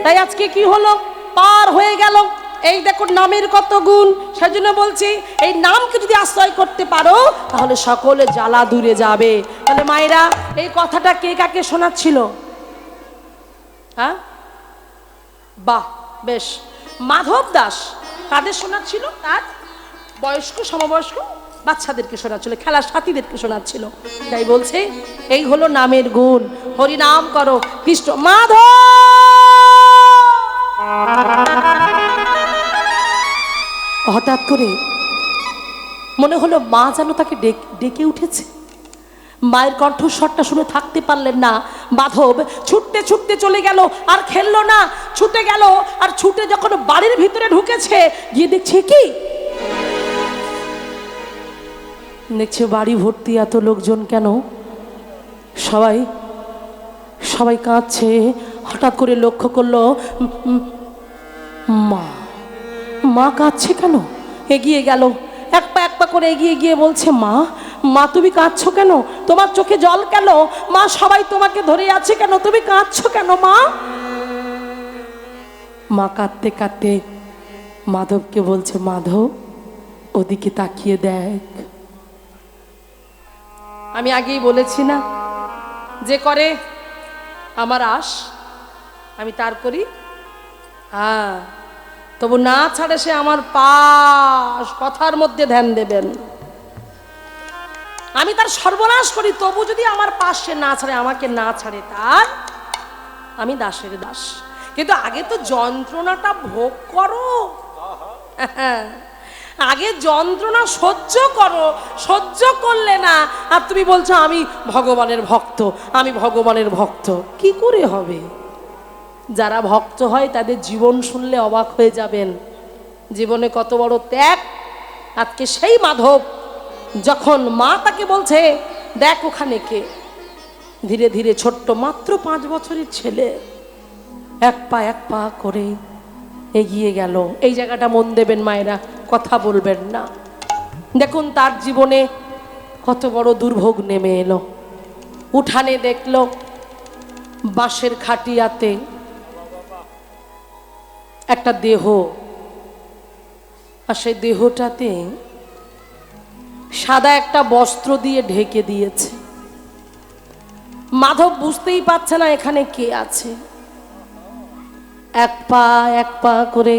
তাই আজকে কি হলো, পার হয়ে গেল। এই দেখো নামের কত গুণ, সেজন্য বলছি এই নামকে যদি আশ্রয় করতে পারো তাহলে সকলে জ্বালা দূরে যাবে। তাহলে মায়েরা এই কথাটা কে কাকে শোনাচ্ছিল? হ্যাঁ, বাহ, বেশ। মাধব দাস কাদের শোনাচ্ছিল? তার বয়স্ক সমবয়স্ক বাচ্চাদেরকে শোনাচ্ছিল, খেলার সাথীদেরকে শোনাচ্ছিল। তাই বলছে এই হলো নামের গুণ। হরি নাম করো, কৃষ্ণ মাধব। হঠাৎ করে মনে হলো মা যেন তাকে ডেকে উঠেছে। মায়ের কণ্ঠস্বরটা শুনে থাকতে পারলেন না। মাধব ছুটতে ছুটতে চলে গেল, আর খেললো না, ছুটে গেল। আর ছুটে যখন বাড়ির ভিতরে ঢুকেছে, গিয়ে দেখছে কি, দেখছে বাড়ি ভর্তি এত লোকজন। কেন? সবাই সবাই কাঁদছে। হঠাৎ করে লক্ষ্য করলো মা, মা কাঁদছে কেন? এগিয়ে গেল, এক পা করে এগিয়ে গিয়ে বলছে, মা, মা তুমি কাঁদছো কেন? তোমার চোখে জল কেন? মা, সবাই তোমাকে ধরে আছে কেন? তুমি কাঁদছো কেন মা? মা কাঁদতে কাঁদতে মাধবকে বলছে, মাধব ওদিকে তাকিয়ে দেখ। আমি আগেই বলেছি না, যে করে আমার আশ আমি তার করি। হ্যাঁ, তবু না ছাড়ে সে আমার পাশ, কথার মধ্যে ধ্যান দেবেন। আমি তার সর্বনাশ করি, তবু যদি আমার পাশ সে না ছাড়ে, আমাকে না ছাড়ে, তার আমি দাসের দাস। কিন্তু আগে তো যন্ত্রণাটা ভোগ করো, আগে যন্ত্রণা সহ্য করো। সহ্য করলে না আর তুমি বলছো আমি ভগবানের ভক্ত, আমি ভগবানের ভক্ত। কি করে হবে? যারা ভক্ত হয় তাদের জীবন শুনলে অবাক হয়ে যাবেন। জীবনে কত বড় ত্যাগ। আজকে সেই মাধব যখন মা তাকে বলছে, দেখ ওখানে কে, ধীরে ধীরে ছোট্ট মাত্র 5 বছরের ছেলে এক পা করে এগিয়ে গেল। এই জায়গাটা মন দেবেন মায়েরা, কথা বলবেন না। দেখুন তার জীবনে কত বড় দুর্ভোগ নেমে এলো। উঠানে দেখলো বাঁশের খাটিয়াতে একটা দেহ, আর সেই দেহটাতে সাদা একটা বস্ত্র দিয়ে ঢেকে দিয়েছে। মাধব বুঝতেই পারছে না এখানে কে আছে। এক পা করে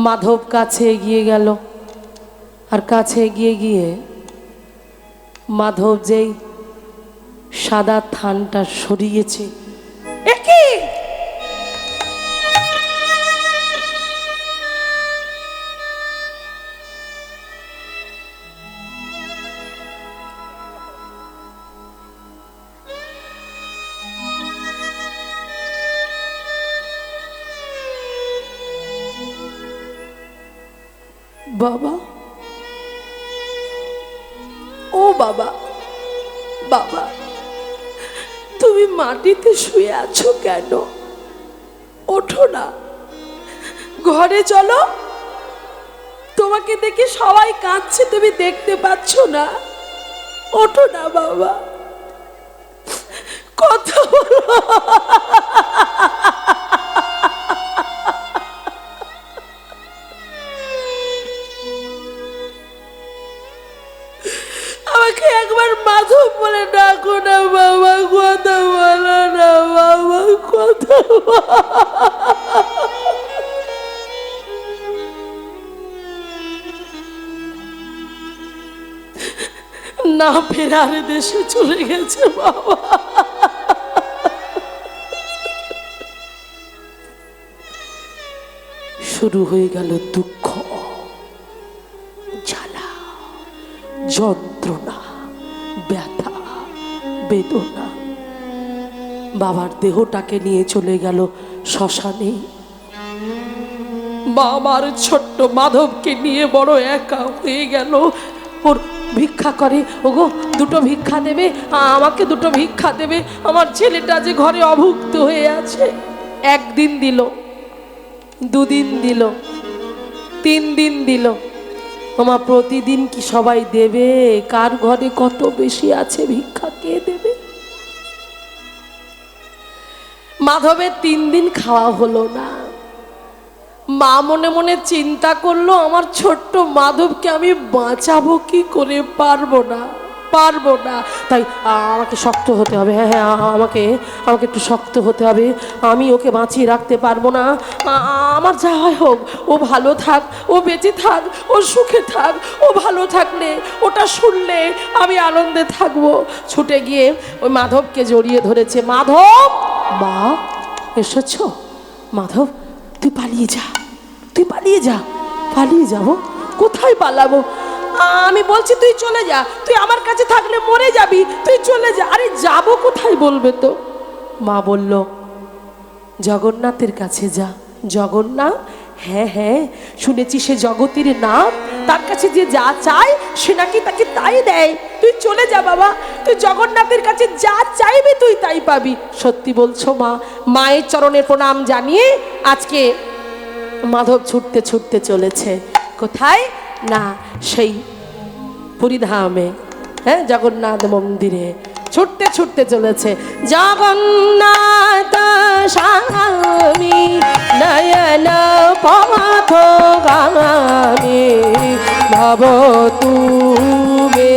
মাধব কাছে এগিয়ে গেল, আর কাছে এগিয়ে গিয়ে মাধব যেই সাদা থানটা সরিয়েছে, একই বাবা, ও বাবা, বাবা তুমি মাটিতে শুয়ে আছো কেন? ওঠো না, ঘরে চলো। তোমাকে দেখে সবাই কাঁদছে, তুমি দেখতে পাচ্ছ না? ওঠো না বাবা, কথা বলো। আমাকে একবার মাধব বলে ডাকো না বাবা, কথা বলো না বাবা, কথা না ফেরার দেশে চলে গেছে বাবা। শুরু হয়ে গেল দুঃখ, জ্বালা, যন্ত্রণা, ব্যথা, বেদনা। বাবার দেহটাকে নিয়ে চলে গেল শ্মশানে। বাবার ছোট্ট মাধবকে নিয়ে বড় একা হয়ে গেল। ওর ভিক্ষা করে, ওগো দুটো ভিক্ষা দেবে, আমাকে দুটো ভিক্ষা দেবে, আমার ছেলেটা যে ঘরে অভুক্ত হয়ে আছে। 1 দিন দিল, 2 দিন দিল, 3 দিন দিল। তোমার প্রতিদিন কি সবাই দেবে? কার ঘরে কত বেশি আছে ভিক্ষা কে দেবে? মাধবের 3 দিন খাওয়া হলো না। মা মনে মনে চিন্তা করলো, আমার ছোট্ট মাধবকে আমি বাঁচাবো কি করে, পারবো না। তাই আমাকে শক্ত হতে হবে। হ্যাঁ হ্যাঁ, আমাকে একটু শক্ত হতে হবে। আমি ওকে বাঁচিয়ে রাখতে পারবো না। আমার যা হয় হোক, ও ভালো থাক, ও বেঁচে থাক, ও সুখে থাক। ও ভালো থাকলে, ওটা শুনলে আমি আনন্দে থাকবো। ছুটে গিয়ে ওই মাধবকে জড়িয়ে ধরেছে। মাধব, মা এসেছ? মাধব, তুই পালিয়ে যা। পালিয়ে যাবো? কোথায় পালাবো? আমি বলছি তুই চলে যা, তুই আমার কাছে থাকলে মরে যাবি, তুই চলে যা। আরে যাবো কোথায় বলবে তো? মা বলল, জগন্নাথের কাছে যা। জগন্নাথ? হ্যাঁ হ্যাঁ, শুনেছি সে জগতের নাম, তার কাছে যে যা চায় সে নাকি তাকে তাই দেয়। তুই চলে যা বাবা, তুই জগন্নাথের কাছে যা চাইবি তুই তাই পাবি। সত্যি বলছো মা? মায়ের চরণের প্রণাম জানিয়ে আজকে মাধব ছুটতে চলেছে। কোথায়? না, সেই পুরীধামে, হ্যাঁ, জগন্নাথ মন্দিরে ছুটতে চলেছে। জগন্নাথ স্বামী নয়ন পথগামী ভব তুমি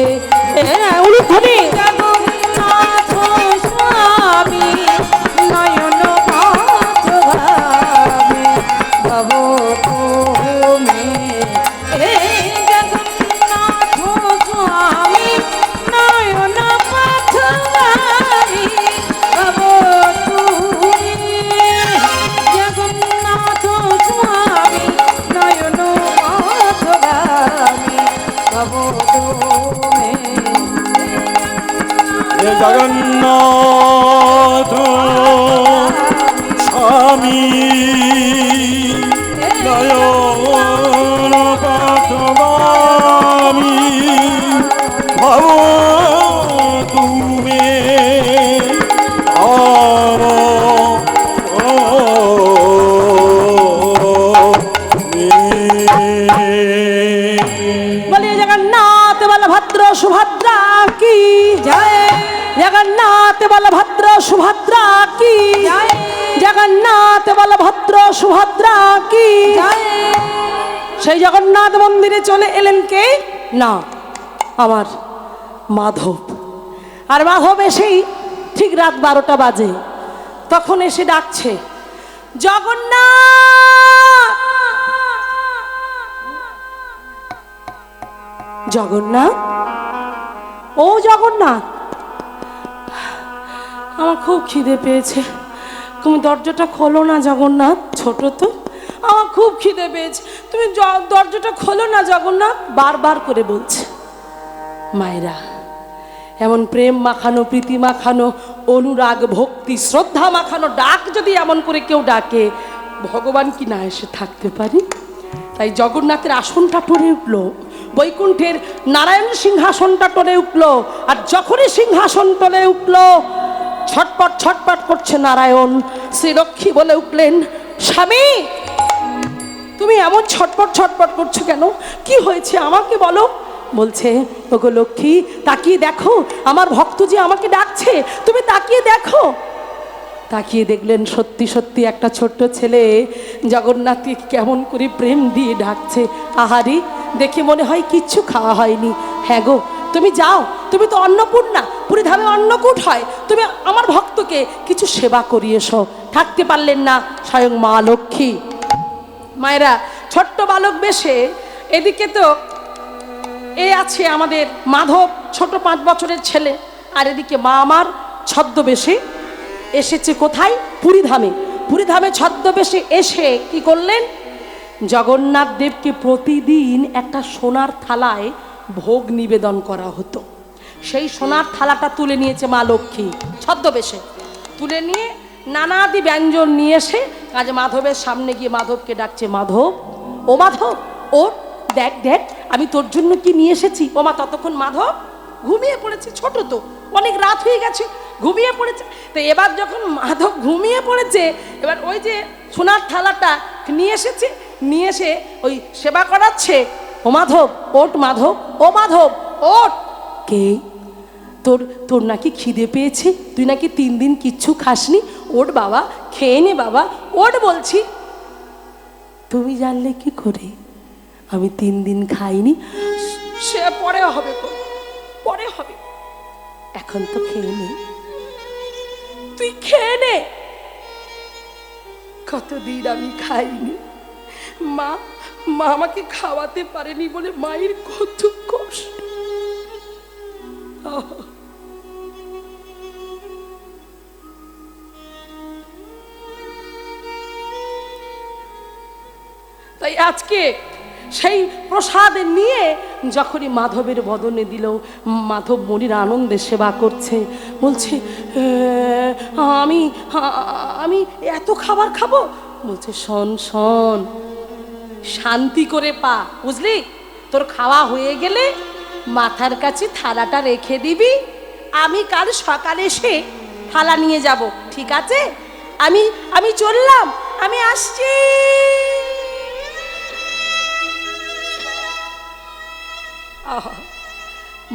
উলুধ্বনি। জগন্নাথ স্বামী নয়ন পথগামী ভব তুমি। জগন্নাথ স্বামী নয়ন পথগামী ভব তুমি। বলিয়ে জগন্নাথ বলভদ্র সুভদ্রা কি জয়। জগন্নাথ বলভদ্র সুভদ্রা কি জয়। জগন্নাথ বলভদ্র সুভদ্রা কি জয়। সেই জগন্নাথ মন্দিরে চলে এলেন কে? না, আমার মাধব। আর মাধব এসেই ঠিক রাত 12টা বাজে, তখন এসে ডাকছে, জগন্নাথ, জগন্নাথ, ও জগন্নাথ, আমার খুব খিদে পেয়েছে, তুমি দরজাটা খোলো না জগন্নাথ। ছোট তো, আমার খুব খিদে পেয়েছে, তুমি দরজাটা খোলো না জগন্নাথ। বারবার করে বলছে। মায়েরা, এমন প্রেম মাখানো, প্রীতি মাখানো, অনুরাগ, ভক্তি, শ্রদ্ধা মাখানো ডাক যদি এমন করে কেউ ডাকে, ভগবান কি না এসে থাকতে পারি? তাই জগন্নাথের আসনটা টরে উঠল, বৈকুণ্ঠের নারায়ণ সিংহাসনটা টরে উঠল। আর যখনই সিংহাসন টরে উঠল, ছটপট করছে নারায়ণ। শ্রীলক্ষ্মী বলে উঠলেন, স্বামী তুমি এমন ছটপট করছো কেন? কি হয়েছে আমাকে বলো। বলছে, ওগো লক্ষ্মী, তাকিয়ে দেখো, আমার ভক্ত যে আমাকে ডাকছে, তুমি তাকিয়ে দেখো। তাকিয়ে দেখলেন সত্যি একটা ছোট্ট ছেলে জগন্নাথকে কেমন করে প্রেম দিয়ে ডাকছে। আহারি, দেখে মনে হয় কিচ্ছু খাওয়া হয়নি। হ্যাঁ গো, তুমি যাও, তুমি তো অন্নপূর্ণা, পুরীধামে অন্নকূট হয়, তুমি আমার ভক্তকে কিছু সেবা করিয়ে এসো। থাকতে পারলেন না স্বয়ং মা লক্ষ্মী। মায়েরা, ছোট্ট বালক বেশে এদিকে তো এ আছে আমাদের মাধব, ছোট 5 বছরের ছেলে, আর এদিকে মা আমার ছদ্মবেশে এসেছে। কোথায়? পুরীধামে ছদ্মবেশে এসে কি করলেন? জগন্নাথ দেবকে প্রতিদিন একটা সোনার থালায় ভোগ নিবেদন করা হতো। সেই সোনার থালাটা তুলে নিয়েছে মা লক্ষ্মী ছদ্মবেশে। তুলে নিয়ে নানাদি ব্যঞ্জন নিয়ে এসে আজ মাধবের সামনে গিয়ে মাধবকে ডাকছে, মাধব, ও মাধব, ও দেখ দেখ আমি তোর জন্য কি নিয়ে এসেছি। ও মা, ততক্ষণ মাধব ঘুমিয়ে পড়েছে, ছোট তো, অনেক রাত হয়ে গেছে, ঘুমিয়ে পড়েছে। তো এবার যখন মাধব ঘুমিয়ে পড়েছে, এবার ওই যে সোনার থালাটা নিয়ে এসেছে, নিয়ে এসে ওই সেবা করাচ্ছে। ও মাধব ওঠ, মাধব, ও মাধব ওঠ। কে? তোর তোর নাকি খিদে পেয়েছে, তুই নাকি 3 দিন কিচ্ছু খাসনি। ওঠ বাবা, খেয়ে নে বাবা, ওঠ বলছি। তুমি জানলে কি করে আমি 3 দিন খাইনি? সে পরে হবে, পরে হবে, এখন তো খেয়ে নে, তুই খেয়ে নে। কতদিন আমি খাইনি, মা মা আমাকে খাওয়াতে পারেনি বলে মায়ের কত কষ্ট। তাই আজকে সেই প্রসাদ নিয়ে যখনই মাধবের বদনে দিল, মাধব মনির আনন্দে সেবা করছে, বলছে আমি আমি এত খাবার খাবো? বলছে শোন শোন, শান্তি করে পা, বুঝলি? তোর খাওয়া হয়ে গেলে মাথার কাছে থালাটা রেখে দিবি, আমি কাল সকালে এসে থালা নিয়ে যাব, ঠিক আছে? আমি আমি চললাম, আমি আসছি।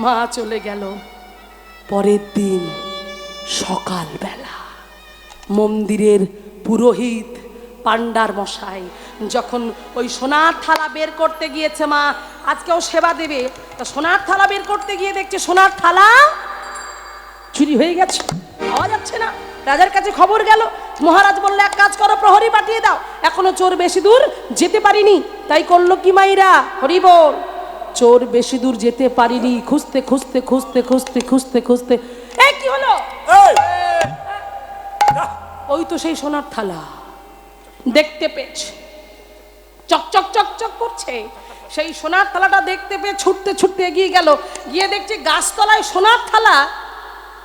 মা চলে গেল। পরের দিন সকালবেলা মন্দিরের পুরোহিত পান্ডার মশাই যখন ওই সোনার থালা বের করতে গিয়েছে, মা আজকেও সেবা দেবে, তা সোনার থালা বের করতে গিয়ে দেখছে সোনার থালা চুরি হয়ে গেছে, পাওয়া যাচ্ছে না। রাজার কাছে খবর গেল, মহারাজ বললে এক কাজ করো, প্রহরী পাঠিয়ে দাও, এখনো চোর বেশি দূর যেতে পারিনি। তাই করলো কি মাইরা, হরি বল, চোর বেশি দূর যেতে পারিনি, খুঁজতে খুঁজতে খুঁজতে খুঁজতে খুঁজতে খুঁজতে কি হলো, ওই তো সেই সোনার থালা দেখতে পেয়েছে, চকচক চকচক করছে। সেই সোনার থালাটা দেখতে পেয়ে ছুটতে ছুটতে এগিয়ে গেল, গিয়ে দেখছে গাছতলায় সোনার থালা,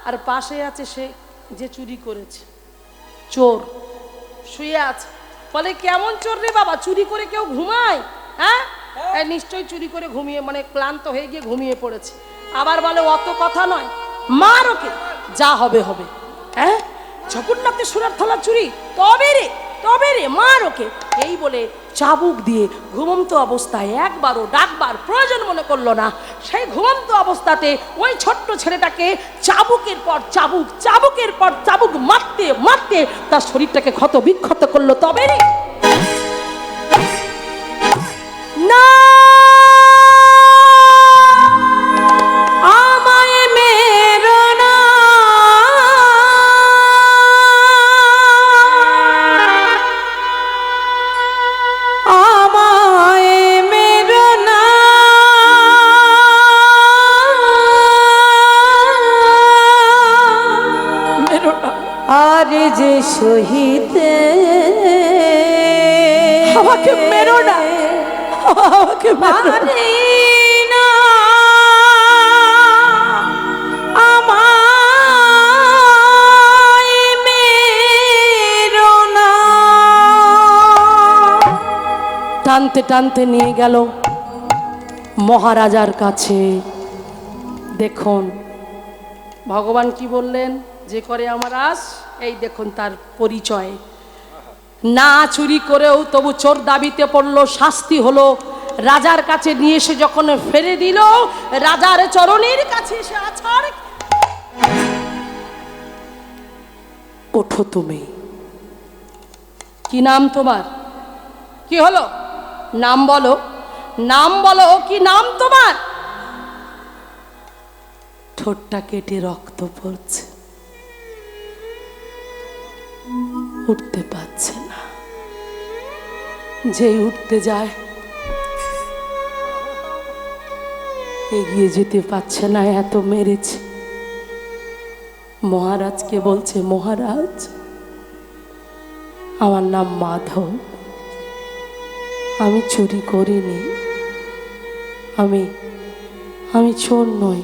আর পাশে আছে সে যে চুরি করেছে, চোর শুয়ে আছে। বলে কেমন চোর রে বাবা, চুরি করে কেউ ঘুমায়? হ্যাঁ, নিশ্চয়ই চুরি করে ঘুমিয়ে, মানে ক্লান্ত হয়ে গিয়ে ঘুমিয়ে পড়েছে। আবার বলে অত কথা নয়, মার ওকে, যা হবে হবে। হ্যাঁ, জগন্নাথে সোনার থালা চুরি, তবে রে মার ওকে। এই বলে চাবুক দিয়ে ঘুমন্ত অবস্থায় একবারও ডাকবার প্রয়োজন মনে করলো না। সেই ঘুমন্ত অবস্থাতে ওই ছোট্ট ছেলেটাকে চাবুকের পর চাবুক, চাবুকের পর চাবুক মারতে মারতে তার শরীরটাকে ক্ষত বিক্ষত করলো। তবে রে না, আমায় মেরো না, আমায় মেরো না, মেরো না, আর যে শহীদ আমাকে মেরো না, আমাকে মেরো না, আমায় মেরো না। টানতে টানতে নিয়ে গেল মহারাজার কাছে। দেখুন ভগবান কি বললেন, যে করে আমার আস, এই দেখুন তার পরিচয়। না চুরি করেও তবু চোর দাবিতে পড়লো, শাস্তি হলো। রাজার কাছে নিয়ে এসে যখন ফেলে দিল, রাজার চরণের কাছে এসে আছাড়। ওঠো তুমি, কি নাম তোমার? কি হলো, নাম বলো, নাম বলো, কি নাম তোমার? ঠোঁটটা কেটে রক্ত পড়ছে, উঠতে পারছে না। যেই উঠতে যায় এগিয়ে যেতে পারছে না, এত মেরেছে। মহারাজকে বলছে, মহারাজ আমার নাম মাধব, আমি চুরি করিনি, আমি চোর নই,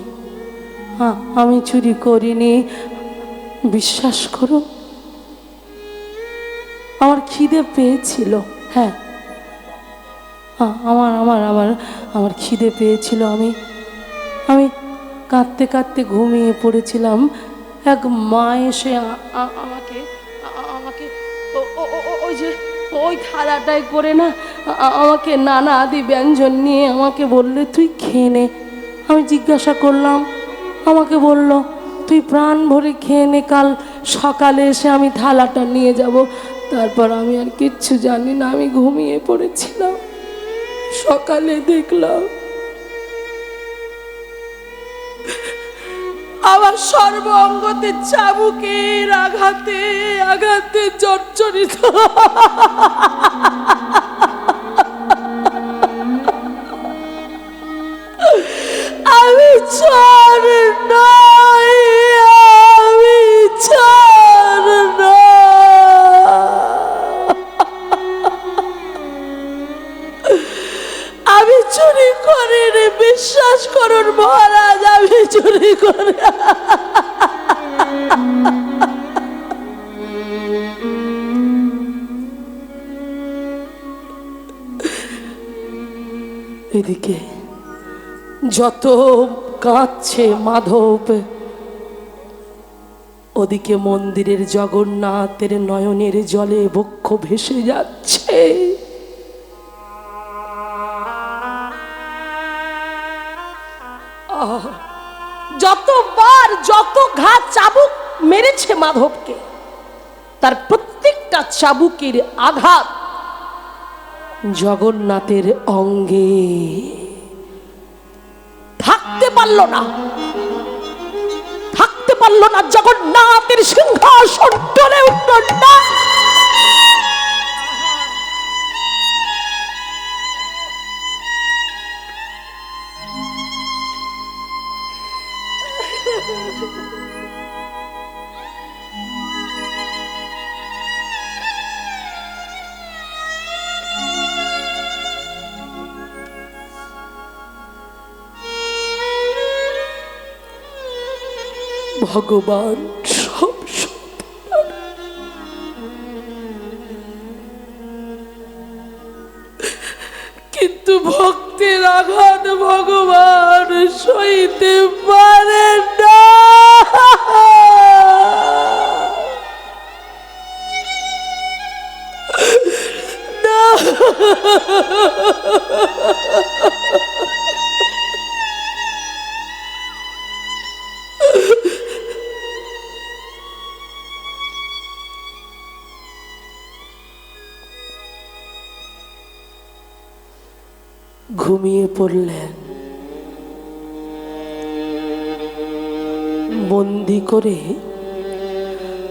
আমি চুরি করিনি, বিশ্বাস করো। আমার খিদে পেয়েছিল, হ্যাঁ আমার আমার আমার আমার খিদে পেয়েছিল, আমি কাঁদতে কাঁদতে ঘুমিয়ে পড়েছিলাম। এক মা এসে আমাকে আমাকে ওই যে ওই থালাটায় করে না আমাকে নানা আদি ব্যঞ্জন নিয়ে আমাকে বললে তুই খেয়ে নে। আমি জিজ্ঞাসা করলাম আমাকে বলল তুই প্রাণ ভরে খেয়ে নে, কাল সকালে এসে আমি থালাটা নিয়ে যাব। তারপর আমি আর কিচ্ছু জানি না, আমি ঘুমিয়ে পড়েছিলাম। সকালে দেখলাম আমার সর্ব অঙ্গতে চাবুকের আঘাতে আঘাতে জর্জরিত। আমি চোর নই, আমি চোর নই, আমি চুরি করি রে, বিশ্বাস করুন মহারাজ, আমি চুরি করি। এদিকে যত কাঁদছে মাধব, ওদিকে মন্দিরের জগন্নাথের নয়নের জলে বক্ষ ভেসে যাচ্ছে। যতবার যত ঘাত চাবুক মেরেছে মাধবকে, তার প্রত্যেকটা চাবুকের আঘাত জগন্নাথের অঙ্গে। থাকতে পারল না, থাকতে পারল না, জগন্নাথের সিংহাসন টলে উঠল না। ভগবান সব কিন্তু ভক্তের আঘাত ভগবান সইতে পারে না। ঘুমিয়ে পড়লেন। বন্দি করে,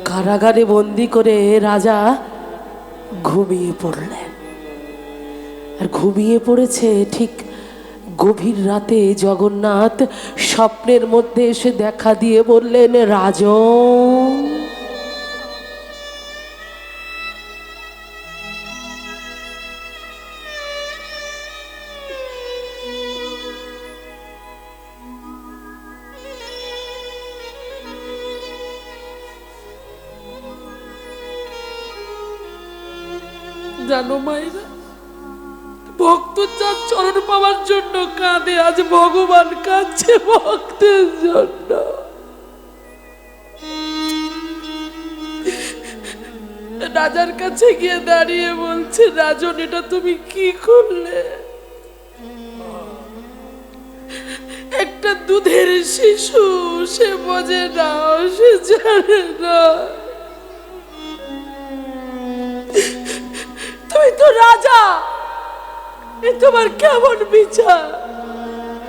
কারাগারে বন্দি করে রাজা ঘুমিয়ে পড়লেন। আর ঘুমিয়ে পড়েছে ঠিক গভীর রাতে জগন্নাথ স্বপ্নের মধ্যে এসে দেখা দিয়ে বললেন, রাজন। জানো মায়েরা, ভক্ত যার চরণ পাওয়ার জন্য কাঁদে, আজ ভগবান কাঁদছে ভক্তের জন্য। রাজার কাছে গিয়ে দাঁড়িয়ে বলছে, রাজন এটা তুমি কি করলে? একটা দুধের শিশু, সে বোঝে না, সে জানে না। তুমি তো রাজা, এ তোমার কেমন বিচার?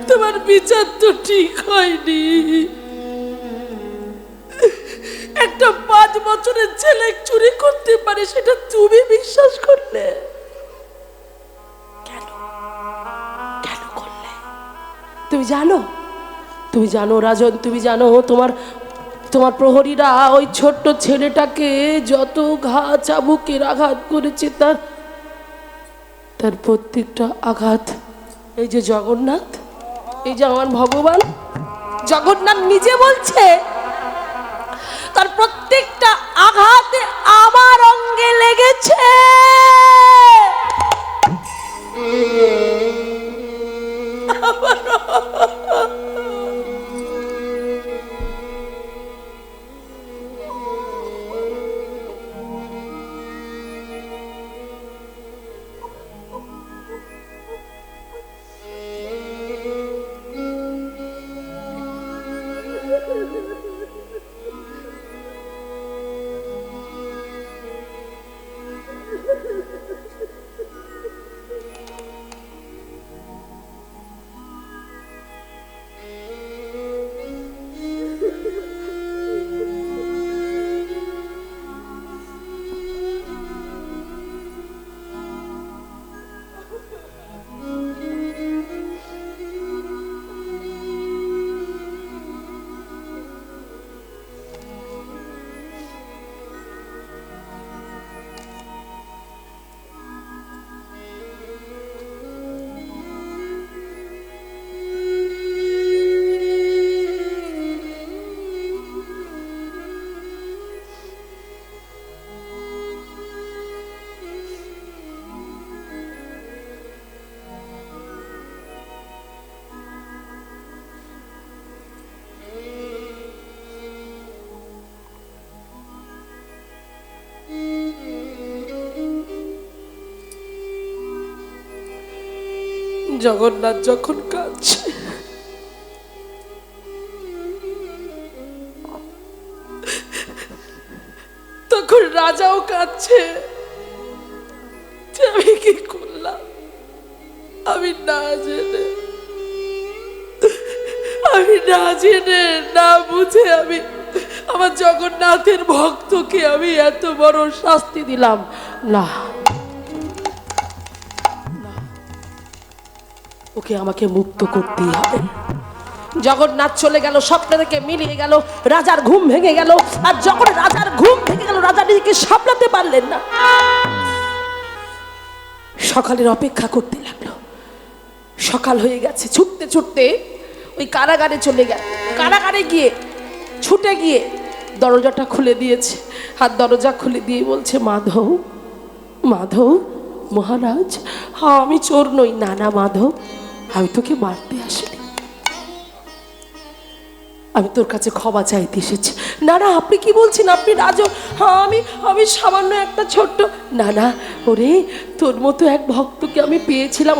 তোমার বিচার তো ঠিক হয়নি। একটা 5 বছরের ছেলে চুরি করতে পারে, সেটা তুমি বিশ্বাস করলে? কেন কেন করলে? তুমি জানো, তুমি জানো রাজন, তুমি জানো তোমার প্রহরীরা ওই ছোট্ট ছেলেটাকে যত চাবুকের আঘাত করেছে, তার প্রত্যেকটা আঘাত এই যে জগন্নাথ, এই যে আমার ভগবান জগন্নাথ নিজে বলছে, তার প্রত্যেকটা আঘাতে আমার অঙ্গে লেগেছে। জগন্নাথ যখন কাঁদছে, তখন রাজাও কাঁদছে যে আমি কি করলাম, আমি না জেনে না বুঝে আমি আমার জগন্নাথের ভক্তকে আমি এত বড় শাস্তি দিলাম। না, ওকে আমাকে মুক্ত করতেই হবে। জগন্নাথ চলে গেল, স্বপ্ন থেকে মিলিয়ে গেল, রাজার ঘুম ভেঙে গেল। আর যখন রাজার ঘুম ভেঙে গেল, রাজা নিজেকে সামলাতে পারলেন না, সকালের অপেক্ষা করতে লাগলো। সকাল হয়ে গেছে, ছুটতে ছুটতে ওই কারাগারে চলে গেল। কারাগারে গিয়ে ছুটে গিয়ে দরজাটা খুলে দিয়েছে। আর দরজা খুলে দিয়ে বলছে, মাধব, মাধব মহারাজ, হ্যাঁ আমি চোর নই। না না মাধব, আমি তোকে মারতে আসিনি, আমি তোর কাছে ক্ষমা চাইতে এসেছি। না না, আপনি কি বলছেন, আপনি রাজা? হ্যাঁ আমি সামান্য একটা ছোট্ট। না না, ওরে তোর মতো এক ভক্তকে আমি পেয়েছিলাম,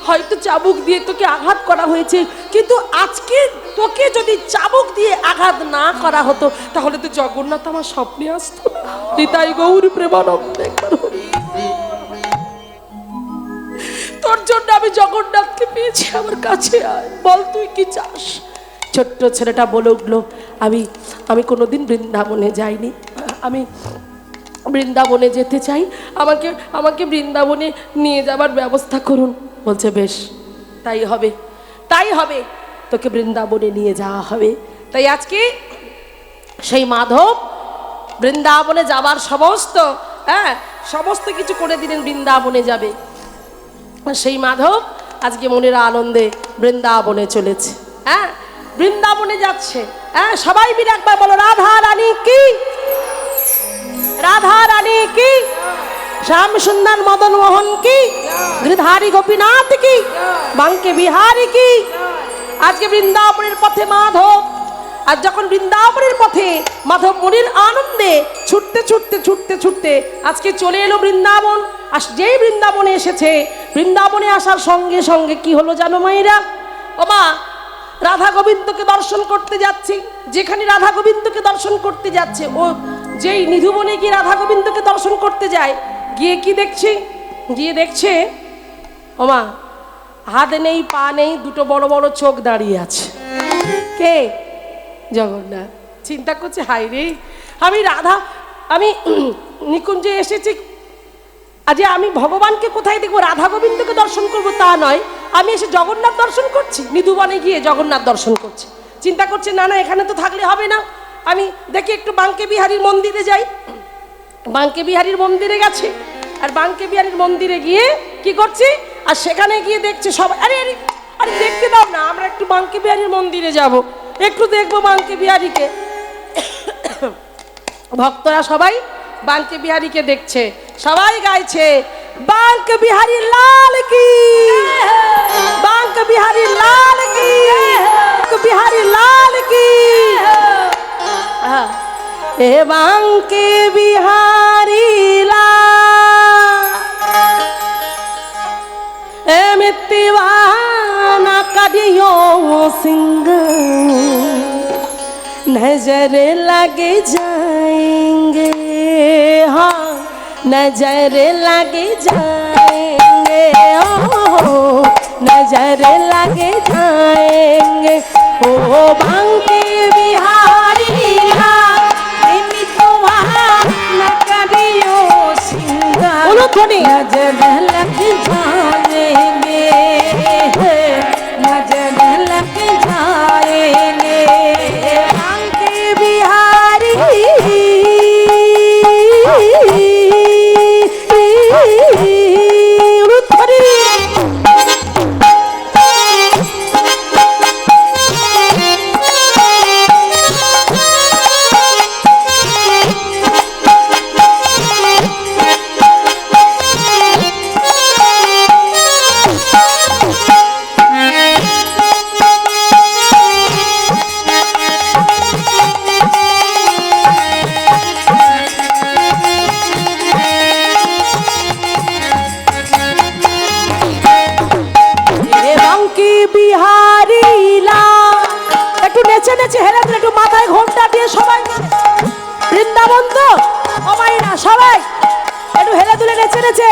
হয়তো চাবুক দিয়ে তোকে আঘাত করা হয়েছে, কিন্তু আজকে তোকে যদি চাবুক দিয়ে আঘাত না করা হতো তাহলে তো জগন্নাথ আমার স্বপ্নে আসতো না। নিতাই গৌর প্রেমানন্দ। একবার তোর জন্য আমি জগন্নাথকে পেয়েছি, আমার কাছে আয়, বল তুই কি চাস। ছোট্ট ছেলেটা বলে উঠলো, আমি কোনোদিন বৃন্দাবনে যাইনি, আমি বৃন্দাবনে যেতে চাই, আমাকে বৃন্দাবনে নিয়ে যাবার ব্যবস্থা করুন। বলছে বেশ, তাই হবে, তোকে বৃন্দাবনে নিয়ে যাওয়া হবে। তাই আজকে সেই মাধব বৃন্দাবনে যাবার সমস্ত কিছু করে দিলেন, বৃন্দাবনে যাবে। সেই মাধব আজকে মনের আনন্দে বৃন্দাবনে চলেছে। বৃন্দাবনে যাচ্ছে। সবাই মিলে একবার বলো, রাধা রানী কি, রাধা রানী কি, শ্যাম সুন্দর মদন মোহন কি, গিরিধারী গোপীনাথ কি, বাঙ্কে বিহারী কি। আজকে বৃন্দাবনের পথে মাধব, আর যখন বৃন্দাবনের পথে মাধব মনের আনন্দে ছুটতে আজকে চলে এলো বৃন্দাবন। আর যেই বৃন্দাবনে এসেছে, বৃন্দাবনে আসার সঙ্গে সঙ্গে কি হলো জানো মায়েরা? ও মা, রাধা গোবিন্দকে দর্শন করতে যাচ্ছি। যেখানে রাধা গোবিন্দকে দর্শন করতে যাচ্ছে, ও যেই নিধুবনে গিয়ে রাধা গোবিন্দকে দর্শন করতে যায়, গিয়ে কি দেখছে, ও মা, হাত নেই পা নেই, দুটো বড় বড় চোখ দাঁড়িয়ে আছে। কে? জগন্নাথ। চিন্তা করছে, হাই রে, আমি নিকুঞ্জে এসেছি, আজ আমি ভগবানকে কোথায় দেখবো, রাধা গোবিন্দকে দর্শন করব তা নয়, আমি এসে জগন্নাথ দর্শন করছি, নিধুবনে গিয়ে জগন্নাথ দর্শন করছি। চিন্তা করছে, না না, এখানে তো থাকলে হবে না, আমি দেখি একটু বাঙ্কে বিহারীর মন্দিরে যাই। বাঙ্কে বিহারীর মন্দিরে গেছে, আর বাঙ্কে বিহারীর মন্দিরে গিয়ে কি করছি, আর সেখানে গিয়ে দেখছে সবাই, আরে আরে আরে দেখতে দাও না, আমরা একটু বাঙ্কে বিহারীর মন্দিরে যাব, একটু দেখবো বাঙ্কে বিহারীকে। ভক্তরা সবাই বাঙ্কে বিহারীকে দেখছে, সবাই গাইছে, বাঙ্কে বিহারী লাল কি, বাঙ্কে বিহারী লাল কি, বিহারী লাল কি। এ বাঙ্কে বিহারী লাল, এ মিত্তিবানা करियो सिंग, नजर लग जाएंगे, हाँ नजर लग जाएंगे, ओ नजर लग जाएंगे। ओ बांके बिहारी न करियो सिंगार, नजर लग जाएंगे, नजर लग जाएंगे। बांके बिहारी নেচেছে হেলে দুলে, একটু মাথায় ঘোমটা দিয়ে সবাই মিলে। বৃন্দাবন তো সবাই না, সবাই একটু হেলে দুলে নেচে নেচে।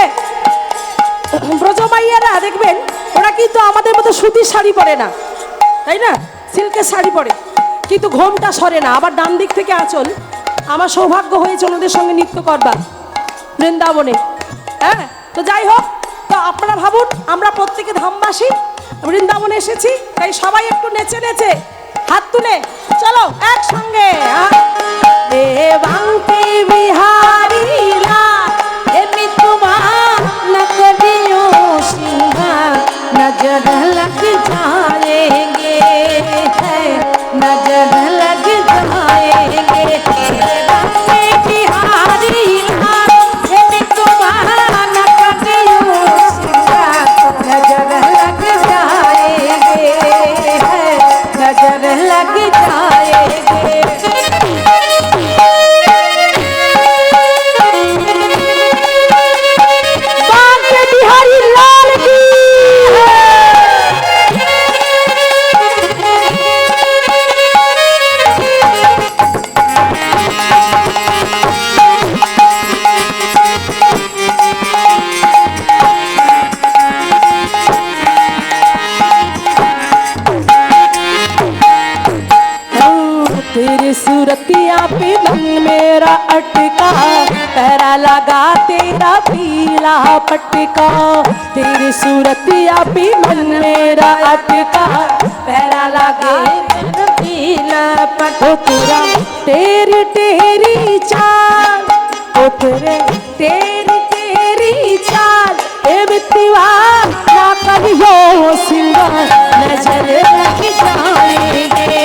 ব্রজমাইয়ারা দেখবেন ওরা কিন্তু আমাদের মতো সুতির শাড়ি পরে না, তাই না, সিল্কের শাড়ি পরে, কিন্তু ঘোমটা সরে না, আবার ডান দিক থেকে আঁচল। আমার সৌভাগ্য হয়েছে ওনাদের সঙ্গে নৃত্য করবার বৃন্দাবনে। হ্যাঁ, তো যাই হোক, তো আপনারা ভাবুন আমরা প্রত্যেকে ধামবাসী, বৃন্দাবনে এসেছি, তাই সবাই একটু নেচে নেচে হাত তুলে চলো একসঙ্গে। এ বাংকে বিহারি লাল, এমনি তোমার না করিও সিংহা, নজর লগ जाएंगे, नजर लग जाएंगे। बांके बिहारी लाल, एमनी तुम्हार ना करियो सिंगा, नजर लग जाएंगे, नजर लग जाएंगे। बांके बिहारी लाल की तेरी सूरतिया पे मन मेरा अटका, पैरा लगा तेरा पीला पटका। तेरी सूरतिया पे मन मेरा अटका, पैरा लगा तेरा पीला पटका। तेरा तेरी तेरी चाल, ओ तेरे तेरी तेरी चाल, ए बितवा ना करियो सिंगार, नजर लग जाएंगे,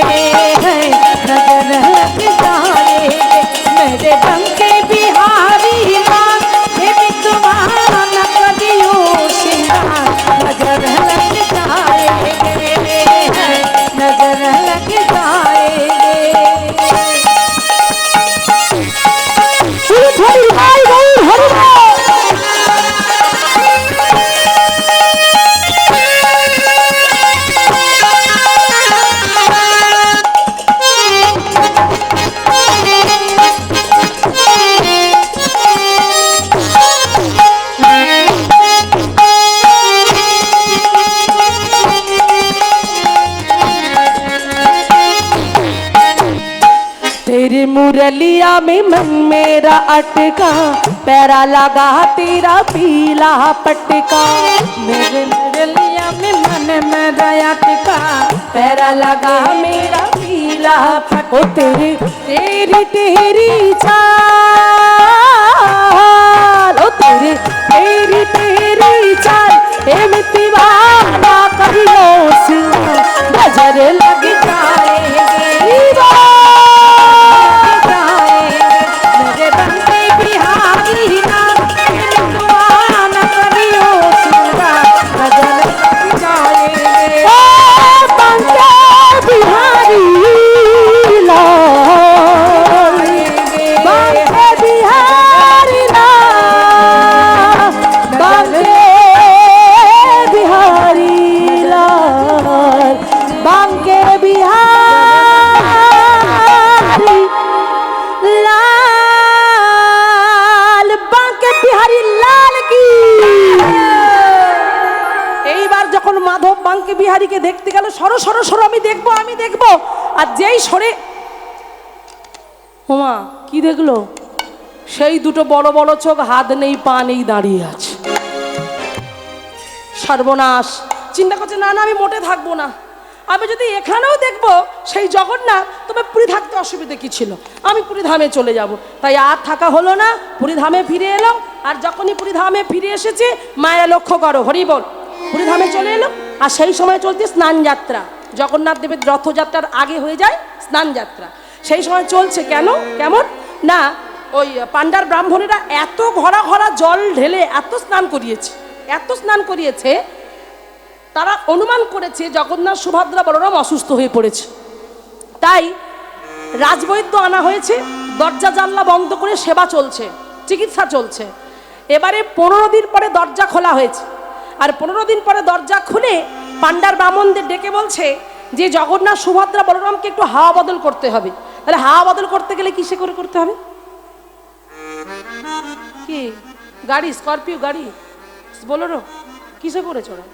नजर लग जाएंगे। मेरे बंके बिहारी लाल, ये भी तुम्हारा न करियो सिंगार, नजर लग जाएंगे, नजर लग जाएंगे। हरि भाई गौर हरि बोल। तेरी मुरलिया में मन मेरा अटका, पैरा लगा तेरा पीला पटका। मेरे मुरलिया में मन मेरा अटका, पैरा लगा मेरा पीला पटका। ओ तेरी तेरी तेरी चाल, ओ तेरी तेरी तेरी चाल, ए मितवा ना करियो सिंगार, नजर लग जाएंगे, मेरे बंके बिहारी लाल, तुम्हारा न करियो सिंगार, नजर लग जाएंगे। ओ बंके बिहारी लाल, बंके बिहारी लाल, बंके बिहारी लाल, बंके बिहारी लाल, বাঁকে বিহারী লাল কি। এইবার যখন মাধব বাঁকে বিহারীকে দেখতে গেল, সরো সরো সরো, আমি দেখবো আমি দেখবো। আর যেই সরে, ওমা কি দেখলো, সেই দুটো বড় বড় চোখ, হাত নেই পা নেই, দাঁড়িয়ে আছে। সর্বনাশ, চিন্তা করছে না না আমি মোটে থাকবো না, আমি যদি এখানেও দেখবো সেই জগন্নাথ, তবে পুরী থাকতে অসুবিধে কি ছিল, আমি পুরী ধামে চলে যাব। তাই আর থাকা হলো না, পুরী ধামে ফিরে এলো। আর যখনই পুরী ধামে ফিরে এসেছে, মায়েরা লক্ষ্য করো, হরি বল, পুরী ধামে চলে এলো। আর সেই সময় চলছে স্নান যাত্রা, জগন্নাথ দেবের রথযাত্রার আগে হয়ে যায় স্নান যাত্রা। সেই সময় চলছে কেন, কেমন না, ওই পাণ্ডার ব্রাহ্মণেরা এত ঘরা ঘরা জল ঢেলে এত স্নান করিয়েছে, এত স্নান করিয়েছে, তারা অনুমান করেছে জগন্নাথ সুভদ্রা বলরাম অসুস্থ হয়ে পড়েছে। তাই রাজবৈদ্য আনা হয়েছে, দরজা জানলা বন্ধ করে সেবা চলছে, চিকিৎসা চলছে। এবারে 15 দিন পরে দরজা খোলা হয়েছে। আর 15 দিন পরে দরজা খুলে পাণ্ডার ব্রাহ্মণদের ডেকে বলছে যে জগন্নাথ সুভদ্রা বলরামকে একটু হাওয়া বদল করতে হবে। তাহলে হাওয়া বদল করতে গেলে কিসে করে করতে হবে? কি গাড়ি, স্করপিও গাড়ি, বোলেরো, কিসে করে চড়া?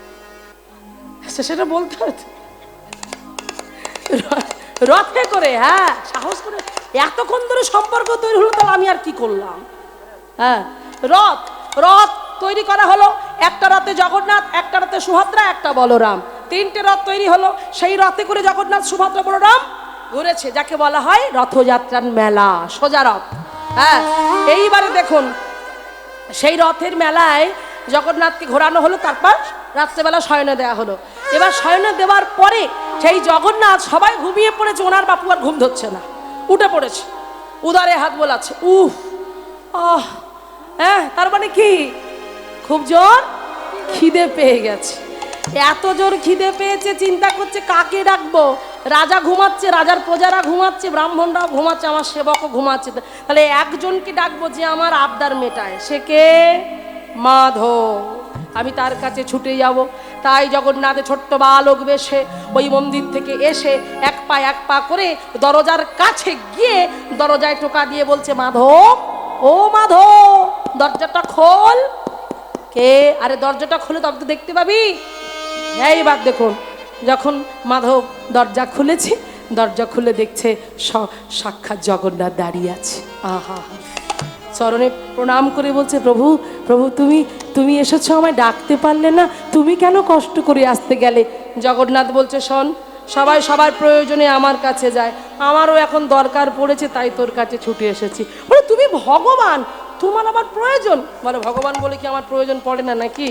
সেটা বলতে হবে। রথে করে, হ্যাঁ, সাহস করে। এতক্ষণ ধরে সম্পর্ক তৈরি হলো, তাহলে আমি আর কি করলাম? হ্যাঁ, রথ রথ তৈরি করা হলো। একটা রথে জগন্নাথ, একটা রথে সুভদ্রা, একটা বলরাম, তিনটে রথ তৈরি হলো। সেই রথে করে জগন্নাথ সুভদ্রা বলরাম ঘুরেছে, যাকে বলা হয় রথযাত্রার মেলা, সোজা রথ। হ্যাঁ, এইবারে দেখুন, সেই রথের মেলায় জগন্নাথকে ঘোরানো হলো, তারপর রাত্রেবেলা শয়নে দেওয়া হলো। এবার শয়নে দেওয়ার পরে সেই জগন্নাথ, সবাই ঘুমিয়ে পড়েছে, ওনার বাপু আর ঘুম ধরছে না, উঠে পড়েছে, উদারে হাত বোলাচ্ছে, উফ আহ। হ্যাঁ, তার মানে কি, খুব জোর খিদে পেয়ে গেছে। এত জোর খিদে পেয়েছে, চিন্তা করছে কাকে ডাকবো। রাজা ঘুমাচ্ছে, রাজার প্রজারা ঘুমাচ্ছে, ব্রাহ্মণরাও ঘুমাচ্ছে, আমার সেবকও ঘুমাচ্ছে, তাহলে একজনকে ডাকবো যে আমার আবদার মেটায়। সে কে? মাধব। আমি তার কাছে ছুটে যাব। তাই জগন্নাথ ছোট্ট বালক বেশে ওই মন্দির থেকে এসে এক পা করে দরজার কাছে গিয়ে দরজায় টোকা দিয়ে বলছে, মাধব, ও মাধব, দরজাটা খোল। কে? আরে দরজাটা খুলে তবে তো দেখতে পাবি। এইবার দেখুন, যখন মাধব দরজা খুলেছে, দরজা খুলে দেখছে সাক্ষাৎ জগন্নাথ দাঁড়িয়ে আছে। আহা, চরণে প্রণাম করে বলছে, প্রভু প্রভু, তুমি এসেছো, আমায় ডাকতে পারলে না? তুমি কেন কষ্ট করে আসতে গেলে? জগন্নাথ বলছে, শোন, সবাই সবার প্রয়োজনে আমার কাছে যায়, আমারও এখন দরকার পড়েছে, তাই তোর কাছে ছুটে এসেছি। বলে, তুমি ভগবান, তোমার আমার প্রয়োজন? বলে, ভগবান বলে কি আমার প্রয়োজন পড়ে না নাকি?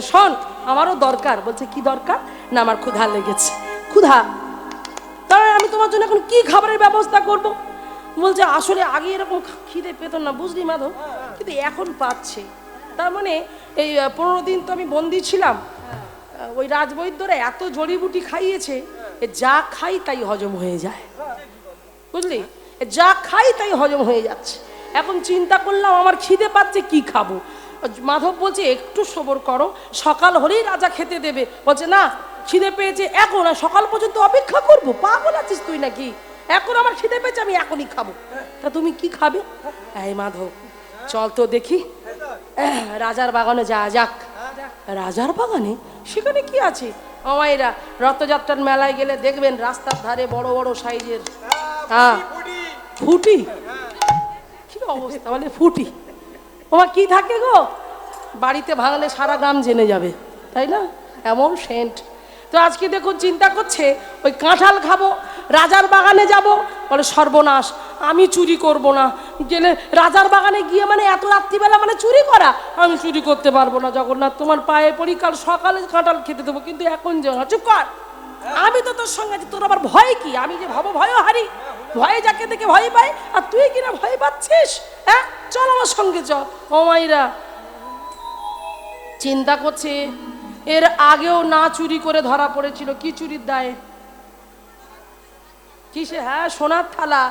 শোন, আমারও দরকার। বলছে, কি দরকার? না, আমার ক্ষুধা লেগেছে। ক্ষুধা? তাহলে আমি তোমার জন্য এখন কি খাবারের ব্যবস্থা করব? বলছে, আসলে আগে এরকম খিদে পেত না, বুঝলি মাধব, কিন্তু এখন পাচ্ছে। তার মানে এই 15 দিন তো আমি বন্দি ছিলাম, ওই রাজবৈদ্যরা এত জড়িবুটি খাইয়েছে, যা খাই তাই হজম হয়ে যায়, বুঝলি, যা খাই তাই হজম হয়ে যাচ্ছে। এখন চিন্তা করলাম আমার খিদে পাচ্ছে, কি খাবো? মাধব বলছে, একটু সবর করো, সকাল হলেই রাজা খেতে দেবে। বলছে, না, খিদে পেয়েছে এখন, আর সকাল পর্যন্ত অপেক্ষা করবো? পাগল আছিস তুই নাকি? এখন আমার খিদে পেয়েছে, আমি এখনই খাবো। তা তুমি কি খাবে? এই মাধব, চল তো দেখি রাজার বাগানে যাওয়া যাক। রাজার বাগানে? সেখানে কি আছে? আমায়রা রথযাত্রার মেলায় গেলে দেখবেন রাস্তার ধারে বড় বড় সাইজের, হ্যাঁ, ফুটি। কি অবস্থা, বলে ফুটি? ওমা, কি থাকে গো? বাড়িতে ভাঙলে সারা গ্রাম জেনে যাবে, তাই না? এমন সেন্ট। তো আজকে দেখুন, চিন্তা করছে ওই কাঁঠাল খাবো, রাজার বাগানে যাব। বলে, সর্বনাশ, আমি চুরি করব না। গেলে রাজার বাগানে গিয়ে মানে এত রাত্রিবেলা মানে চুরি করা? আমি চুরি করতে পারবো না। জগন্নাথ, তোমার পায়ে পড়ি, কাল সকালে কাঁঠাল খেতে দেবো, কিন্তু এখন যে চুপ কর, আমি তো তোর সঙ্গে আছি, তোর আবার ভয় কি? আমি যে ভয়ও হারি, ভয়ে যাকে দেখে ভয় পাই, আর তুই কিনা ভয় পাচ্ছিস? হ্যাঁ, চল আমার সঙ্গে চল। ও মাইরা চিন্তা করছে, এর আগেও না চুরি করে ধরা পড়েছিল। কি চুরির দায়ে? কিসে? হ্যাঁ, সোনার থালা।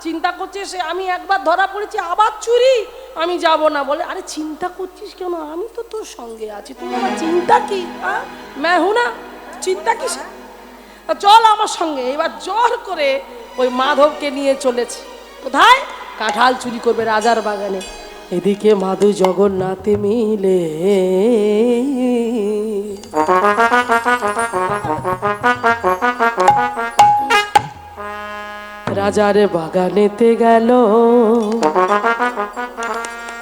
চিন্তা করছে সে, আমি একবার ধরা পড়েছি, আবার চুরি, আমি যাব না। বলে, আরে চিন্তা করছিস কেন? আমি তো তোর সঙ্গে আছি, তুই আমার চিন্তা কি? হ্যাঁ, মেহু না, চিন্তা কিস? চল আমার সঙ্গে। এবার জোর করে ওই মাধবকে নিয়ে চলেছে। কোথায়? কাঁঠাল চুরি করবে রাজার বাগানে। এদিকে মাধু জগন্নাথে মিলে রাজার বাগানেতে গেল।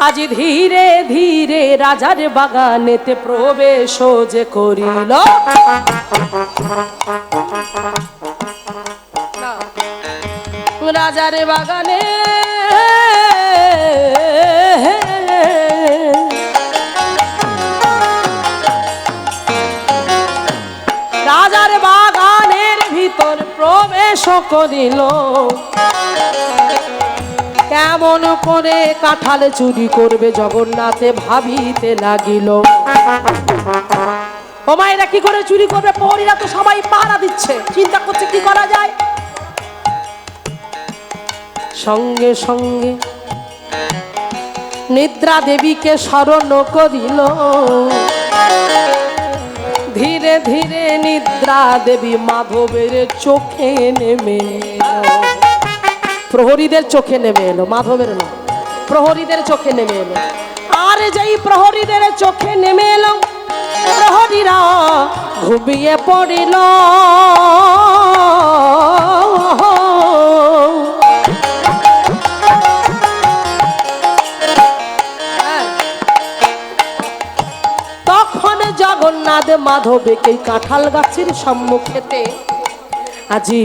আজ ধীরে ধীরে রাজার বাগানেতে প্রবেশ যে করিল। রাজার বাগানে রাজার বাগানের ভিতর প্রবেশ করিল। কেমন করে কাঁঠাল চুরি করবে জগন্নাথে ভাবিতে লাগিল। ও মায়েরা, কি করে চুরি করবে? প্রহরীরা তো সবাই পাহারা দিচ্ছে। চিন্তা করছে কি করা যায়। সঙ্গে সঙ্গে নিদ্রা দেবীকে স্মরণ করিল। ধীরে ধীরে নিদ্রা নিদ্রা দেবী মাধবের চোখে নেমে এলো। প্রহরীদের চোখে নেমে এলো, মাধবের না, প্রহরীদের চোখে নেমে এলো। আর যেই প্রহরীদের চোখে নেমে এলো, প্রহরীরা ঘুমিয়ে পড়িল। তখন জগন্নাথ মাধবকে কাঁঠাল গাছের সম্মুখেতে আজি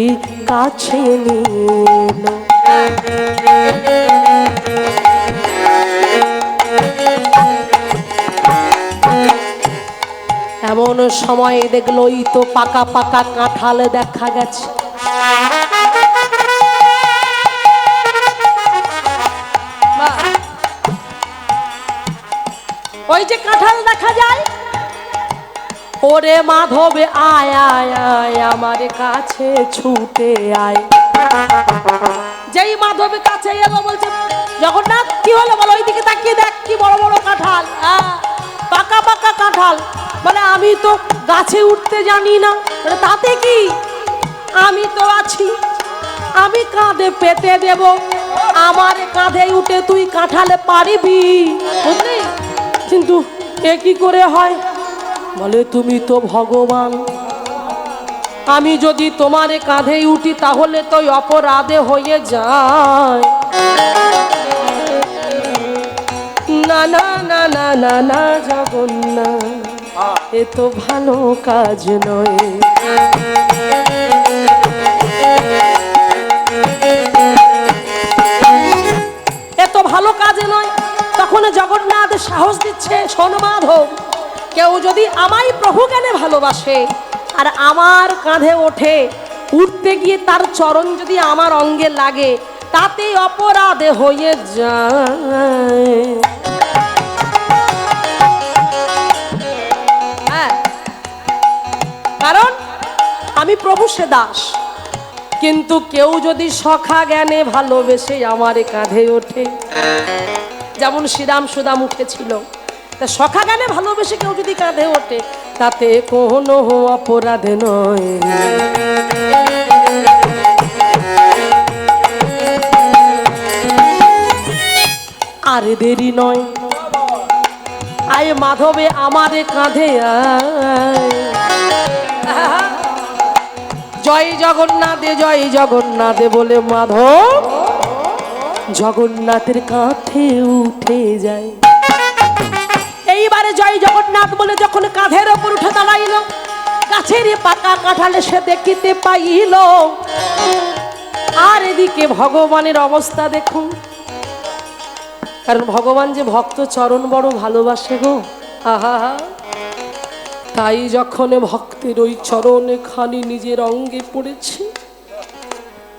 কাছে নিল। এমন সময় দেখলো এই তো পাকা পাকা কাঁঠাল দেখা গেছে। ওই যে কাঁঠাল দেখা যায়, ওরে মাধবে আয় আয় আয় আমার কাছে ছুটে আয়। যেই মাধবের কাছে এলো বলছে, জগন্নাথ কি হলো বলো, ওইদিকে তাকিয়ে দেখ কি বড় বড় কাঁঠাল, পাকা পাকা কাঁঠাল। বলে আমি তো গাছে উঠতে জানি না। তাতে কি, আমি তো আছি, আমি কাঁধে পেতে দেব, আমার কাঁধে উঠে তুই কাঁঠালে পারিবি, বুঝলি? কিন্তু এ কি করে হয়? বলে তুমি তো ভগবান, আমি যদি তোমার কাঁধে উঠি তাহলে তো অপরাধে হয়ে যায়। না না না না না না জগন্নাথ, এ তো ভালো কাজ নয়। এ তো ভালো কাজ নয়। তখন জগন্নাথ সাহস দিচ্ছে, শোন মাধব, কেউ যদি আমায় প্রভু জ্ঞানে ভালোবাসে আর আমার কাঁধে ওঠে, উঠতে গিয়ে তার চরণ যদি আমার অঙ্গে লাগে, তাতে অপরাধে হয়ে যায়। হ্যাঁ, কারণ আমি প্রভু সে দাস। কিন্তু কেউ যদি সখা জ্ঞানে ভালোবেসে আমার কাঁধে ওঠে, যেমন শ্রীরাম সুদাম উঠেছিল, তা সখা জ্ঞানে ভালোবেসে কেউ যদি কাঁধে ওঠে, তাতে কোনো অপরাধ নয়। আর দেরি নয়, আয় মাধবে আমারে কাঁধে আয়। জয় জগন্নাথে জয় জগন্নাথে বলে মাধব জগন্নাথের কাঁধে উঠে যায়। এইবারে জয় জগন্নাথ বলে যখন কাঁধের ওপর উঠে দাঁড়াইল, গাছের পাকা কাঁঠালে সে দেখিতে পাইল। আর এদিকে ভগবানের অবস্থা দেখুন, কারণ ভগবান যে ভক্ত চরণ বড় ভালোবাসে গো, আহা। তাই যখন ভক্তের ওই চরণে খানি নিজের অঙ্গে পড়েছে,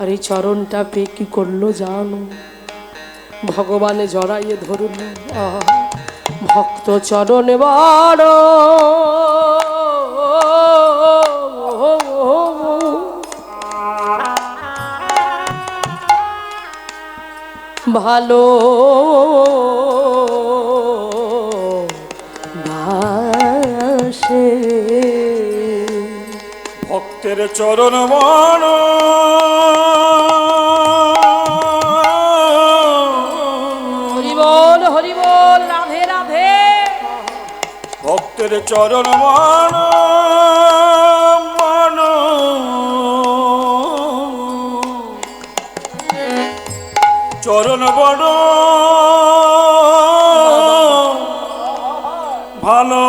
আর এই চরণটা পেয়ে কি করলো জানো, ভগবানে জড়াইয়ে ধরল। আহা, ভক্ত চরণে বড় ভালো বাসে। ভক্তের চরণ মন হরি বল হরি বল, রাধে রাধে। ভক্তের চরণ মন মন চরণ বড় ভালো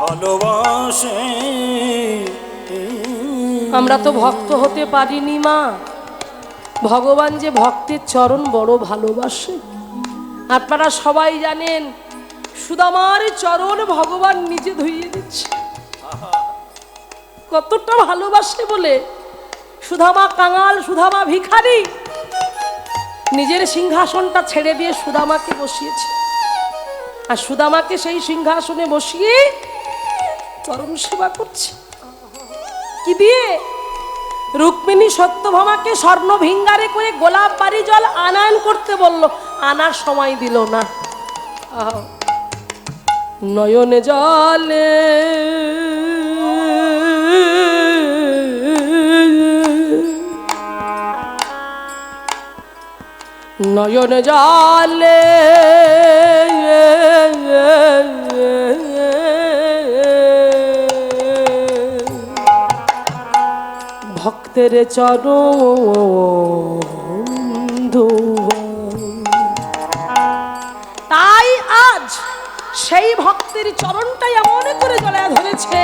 ভালোবাসে। আমরা তো ভক্ত হতে পারিনি মা, ভগবান যে ভক্তের চরণ বড় ভালোবাসে। আপনারা সবাই জানেন, সুদামার চরণ ভগবান নিজে ধুইয়ে দিচ্ছে, কতটা ভালোবাসে বলে। সুদামা কাঙাল, সুদামা ভিখারি, নিজের সিংহাসনটা ছেড়ে দিয়ে সুদামাকে বসিয়েছে, আর সুদামাকে সেই সিংহাসনে বসিয়ে চরণ সেবা করছে। কি দিয়ে? রুক্মিণী সত্যভামাকে স্বর্ণ ভিঙ্গারে করে গোলাপ বাড়ি জল আনয়ন করতে বলল, আনার সময় দিল না। নয়নে জলে নয়ন জলে ভক্তের চরণ তাই আজ সেই ভক্তের চরণটাই এমন করে জড়ায় ধরেছে,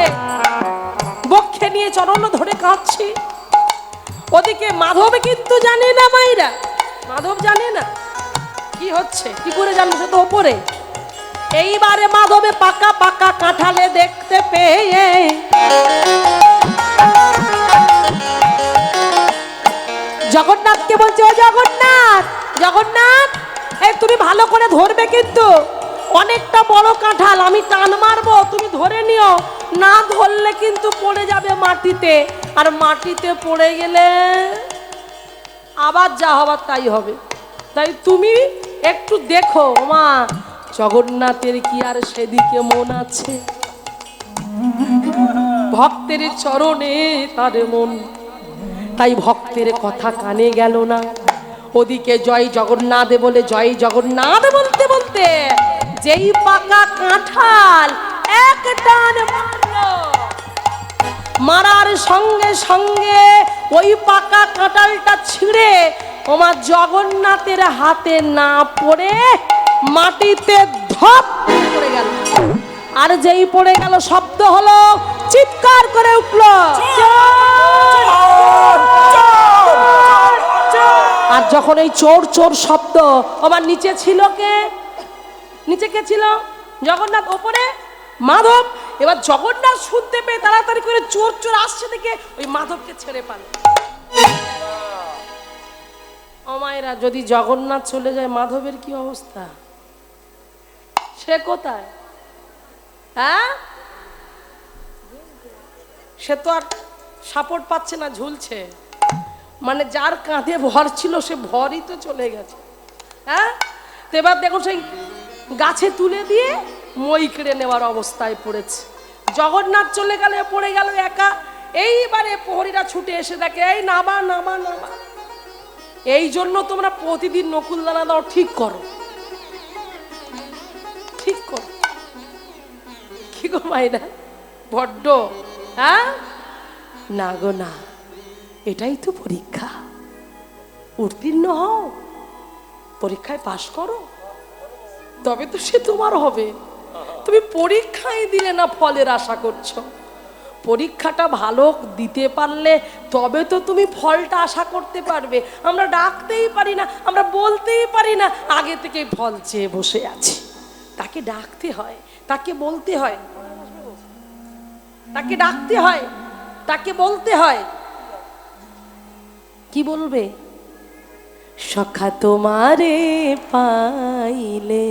বক্ষে নিয়ে চরণ ধরে কাঁদছে। ওদিকে মাধব কিন্তু জানে না মাইরা, মাধব জানে না কি হচ্ছে, কি করে জানবে, সে তো ওপরে। এইবারে মাধবে পাকা পাকা কাঁঠালে দেখতে পেয়ে জগন্নাথকে বলছে, ও জগন্নাথ, জগন্নাথ এই তুমি ভালো করে ধরবে, কিন্তু অনেকটা বড় কাঁঠাল, আমি টান মারবো, তুমি ধরে নিও, না ধরলে কিন্তু পড়ে যাবে মাটিতে, আর মাটিতে পড়ে গেলে আবার যা হবার তাই হবে। তাই তুমি একটু দেখো। মা জগন্নাথের কি আর সেদিকে মন আছে? ভক্তের চরণে তার মন, তাই ভক্তের কথা কানে গেল না। ওদিকে জয় জগন্নাথ বলে জয় জগন্নাথ বলতে বলতে যেই পাকা কাঁঠাল এক টান মারলো, মারার সঙ্গে সঙ্গে ওই পাকা কাঁঠালটা ছিঁড়ে ওমা জগন্নাথের হাতে না পড়ে মাটিতে ধপ পড়ে গেল। আর যেই পড়ে গেল শব্দ হলো, চিৎকার করে উঠলো। আর যখন এই চোর চোর শব্দ, আমার নিচে ছিল কে? নিচে কে ছিল? জগন্নাথ, ওপরে মাধব। এবার জগন্নাথ শুনতে পেয়ে তাড়াতাড়ি করে চোর চোর আসছে দেখে ওই মাধবকে ছেড়ে পাল। ও মায়েরা, যদি জগন্নাথ চলে যায় মাধবের কি অবস্থা? সে কোথায়? হ্যাঁ, সে তো আর সাপোর্ট পাচ্ছে না, ঝুলছে। মানে যার কাঁধে ভর ছিল সে ভরই তো চলে গেছে। হ্যাঁ, তো এবার দেখো সেই গাছে তুলে দিয়ে মই কেড়ে নেওয়ার অবস্থায় পড়েছে। জগন্নাথ চলে গেলে পড়ে গেল একা। এইবারে প্রহরীরা ছুটে এসে দেখে, এই নামা নামা নামা। এই জন্য তোমরা প্রতিদিন নকুলদানা দাও, ঠিক করো, ঠিক করো। কি গো মাইনা, বড্ড হ্যাঁ? না গো না, এটাই তো পরীক্ষা। উত্তীর্ণ হও, পরীক্ষায় পাশ করো, তবে তো সে তোমার হবে। তুমি পরীক্ষায় দিলে না ফলের আশা করছো। পরীক্ষাটা ভালো দিতে পারলে তবে তো তুমি ফলটা আশা করতে পারবে। আমরা ডাকতেই পারি না, আমরা বলতেই পারি না, আগে থেকে ফল চেয়ে বসে আছি। তাকে ডাকতে হয়, তাকে বলতে হয়, তাকে ডাকতে হয়, তাকে বলতে হয়। কি বলবে? সখা তোমারে পাইলে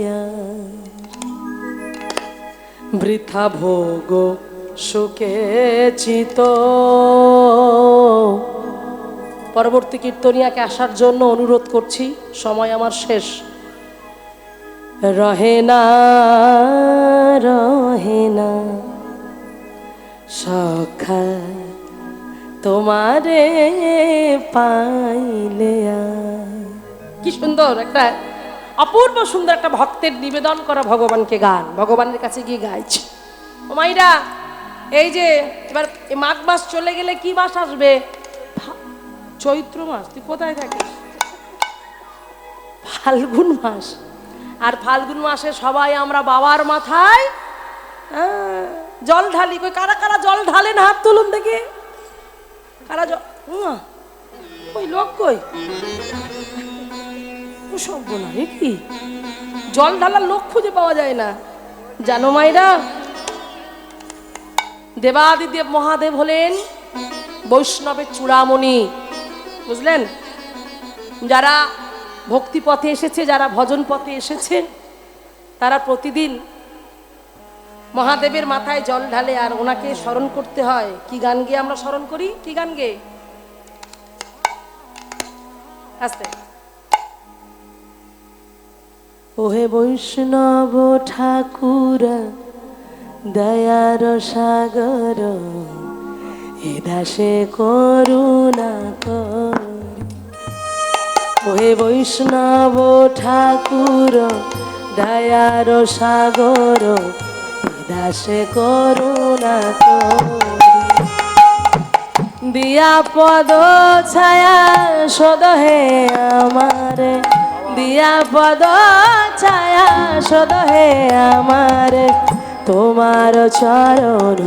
বৃথা ভোগ সুখে চিত। পরবর্তী কীর্তনিয়াকে আসার জন্য অনুরোধ করছি, সময় আমার শেষ। রহে না রহে না সখা তোমারে পাইলে। কি সুন্দর একটা, অপূর্ব সুন্দর একটা ভক্তের নিবেদন করা ভগবানকে গান, ভগবানের কাছে গিয়ে গাইছে। ও মাইরা, এই যে এবার মাঘ মাস চলে গেলে কি মাস আসবে? চৈত্র মাস। তুই কোথায় থাকিস? ফাল্গুন মাস। আর ফাল্গুন মাসে সবাই আমরা বাবার মাথায় জল ঢালি। কই কারা কারা জল ঢালেন? হাত তুলুন দেখি। কারা জল? ওই লোক কই? সব না, কি জল ঢালার লোক খুঁজে পাওয়া যায় না, জানো মাইরা? দেবাদিদেব মহাদেব হলেন বৈষ্ণবের চূড়ামণি, বুঝলেন? যারা ভক্তি পথে এসেছে, যারা ভজন পথে এসেছে, তারা প্রতিদিন মহাদেবের মাথায় জল ঢালে আর ওনাকে স্মরণ করতে হয়। কি গান গেয়ে আমরা স্মরণ করি? কি গান গেয়ে? আস্তে। ওহে বৈষ্ণব ঠাকুর দয়ার সাগর, এ দাসে করুণা করি। ওহে বৈষ্ণব ঠাকুর দয়ার সাগর, এ দাসে করুণা করি। দিয়া পদ ছায়া সদ হে আমারে, দিয়া পদ ছায়া সদ হে আমারে, তোমার চরণ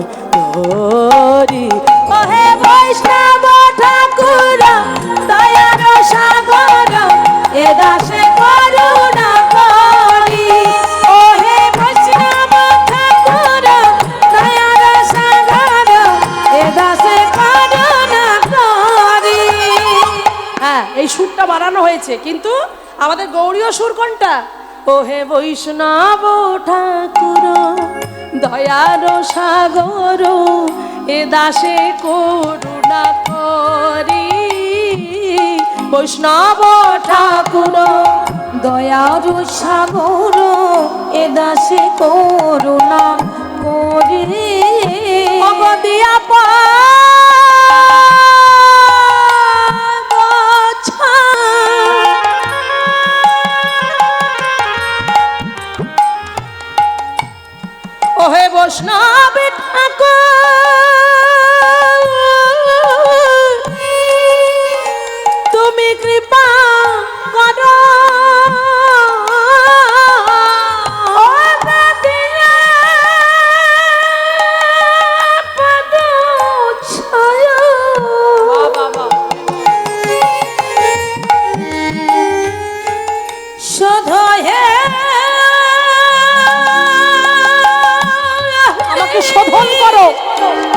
ধরি। ওহে বৈষ্ণব ঠাকুর দয়ার সাগর, এ দাসে করুণা করি। ওহে বৈষ্ণব ঠাকুর দয়ার সাগর, এ দাসে করুণা করি। হ্যাঁ, এই সুরটা বানানো হয়েছে, কিন্তু আমাদের গৌড়ীয় সুর কোনটা? ওহে বৈষ্ণব ঠাকুর দয়ার সাগর, এ দাসে করুণা করি। বৈষ্ণব ঠাকুর দয়ার সাগর, এ দাসে করুণা করি। অবদিয়া ওহে বৈষ্ণব ঠাকুর তুমি কৃপা করো, শোধন করো,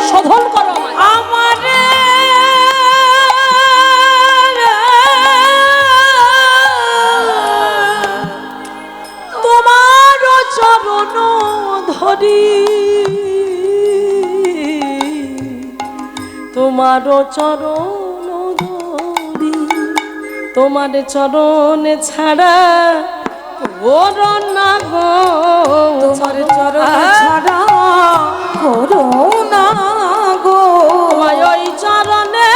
শোধন করো আমারে। তোমার চরণ ধরি, তোমার চরণ ধরি, তোমার চরণ ছাড়া করুণা গো, তোমার চরণ ছাড়া করুণা গো, ওই চরণে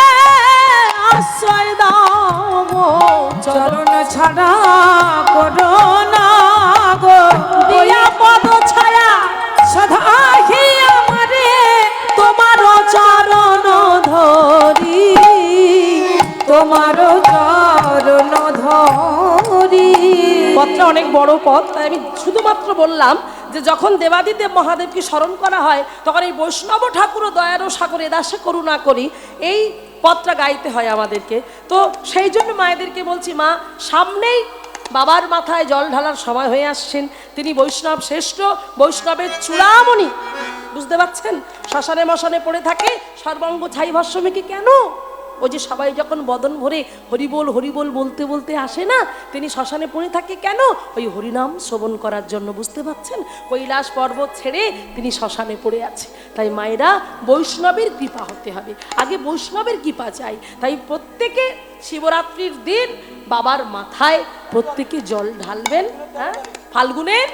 আশ্রয় দাও গো, চরণ ছাড়া করুণা গো। দিয়া পদ ছায়া সদা হি আমারে, তোমার চরণ ধরি, তোমার চরণ ধরি। পথটা অনেক বড় পথ, তাই আমি শুধুমাত্র বললাম যে যখন দেবাদিদেব মহাদেবকে স্মরণ করা হয়, তখন এই বৈষ্ণব ঠাকুর দয়ার সাগরে দাসে করুণা করি, এই পথটা গাইতে হয় আমাদেরকে। তো সেই জন্য মায়েদেরকে বলছি, মা সামনেই বাবার মাথায় জল ঢালার সময় হয়ে আসছেন। তিনি বৈষ্ণব শ্রেষ্ঠ, বৈষ্ণবের চূড়ামণি, বুঝতে পারছেন? শ্মশানে মশানে পড়ে থাকে, সর্বাঙ্গ ছাই ভস্মে কেন? ওই যে সবাই যখন বদন ভরে হরিবোল হরিবোল বলতে বলতে আসে না, তিনি শ্মশানে পড়ে থাকে কেন? ওই হরিনাম শ্রবণ করার জন্য, বুঝতে পারছেন? কৈলাস পর্বত ছেড়ে তিনি শ্মশানে পড়ে আছে। তাই মায়েরা বৈষ্ণবের কৃপা হতে হবে, আগে বৈষ্ণবের কৃপা চাই। তাই প্রত্যেকে শিবরাত্রির দিন বাবার মাথায় প্রত্যেকে জল ঢালবেন। হ্যাঁ, ফাল্গুনের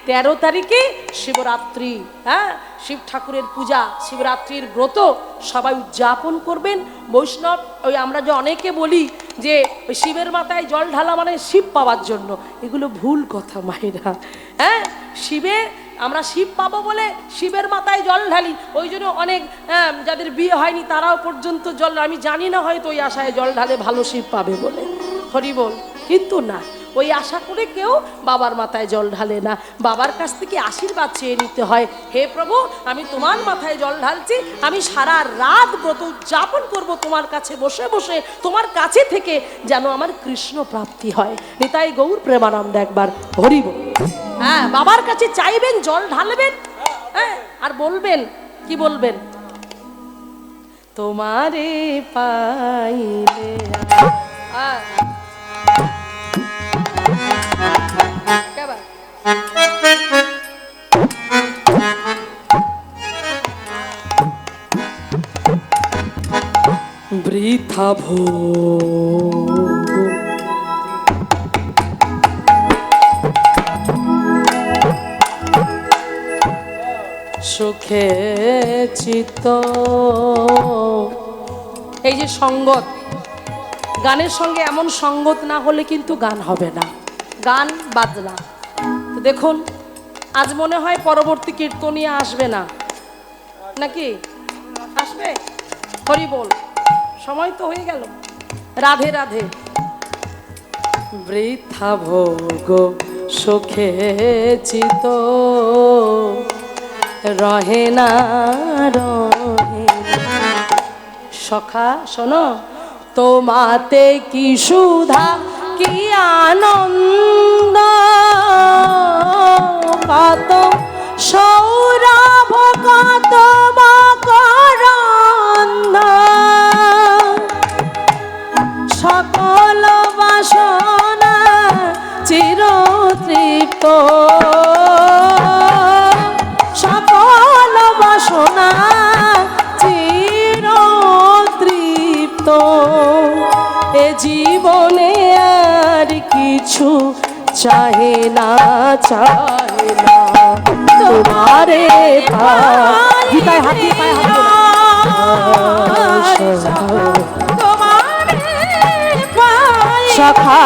13 তারিখে শিবরাত্রি, হ্যাঁ, শিব ঠাকুরের পূজা, শিবরাত্রির ব্রত সবাই উদযাপন করবেন। বৈষ্ণব, ওই আমরা যে অনেকে বলি যে ওই শিবের মাথায় জল ঢালা মানে শিব পাওয়ার জন্য, এগুলো ভুল কথা মায়েরা। হ্যাঁ, আমরা শিব পাবো বলে শিবের মাথায় জল ঢালি, ওই জন্য অনেক যাদের বিয়ে হয়নি তারাও পর্যন্ত জল, আমি জানি না, হয়তো ওই আশায় জল ঢালে ভালো শিব পাবে বলে, হরি বল। কিন্তু না, ওই আশা করে কেউ বাবার মাথায় জল ঢালে না, বাবার কাছ থেকে আশীর্বাদ চেয়ে নিতে হয়। হে প্রভু, আমি তোমার মাথায় জল ঢালছি, আমি সারা রাত ব্রত উদযাপন করব তোমার কাছে বসে বসে, তোমার কাছে থেকে যেন আমার কৃষ্ণ প্রাপ্তি হয়। নিতাই গৌর প্রেমানন্দ একবার হরি বল। হ্যাঁ, বাবার কাছে চাইবেন, জল ঢালবেন, হ্যাঁ, আর বলবেন, কি বলবেন? তোমারে পাইলে বৃথা ভোগ সুখে চিত্ত। এই যে সঙ্গত, গানের সঙ্গে এমন সঙ্গত না হলে কিন্তু গান হবে না, গান বাজনা। তো দেখুন, আজ মনে হয় পরবর্তী কীর্তনিয়া আসবে না, নাকি আসবে? হরি বল, সময় তো হয়ে গেল। রাধে রাধে। বৃথা ভোগ সুখে চিত রহে না রহে না। সখা শোনো, তোমাতে কি সুধা কি আনন্দ, কত সৌরভ কত মকরন্দ, সকল বাসনা চিরতৃপ্ত, সকল বাসনা চিরতৃপ্ত। এ জীবনে আর কিছু চাহে না, চাহে না তোমারে গীতায় হাতে পায়ে সখা।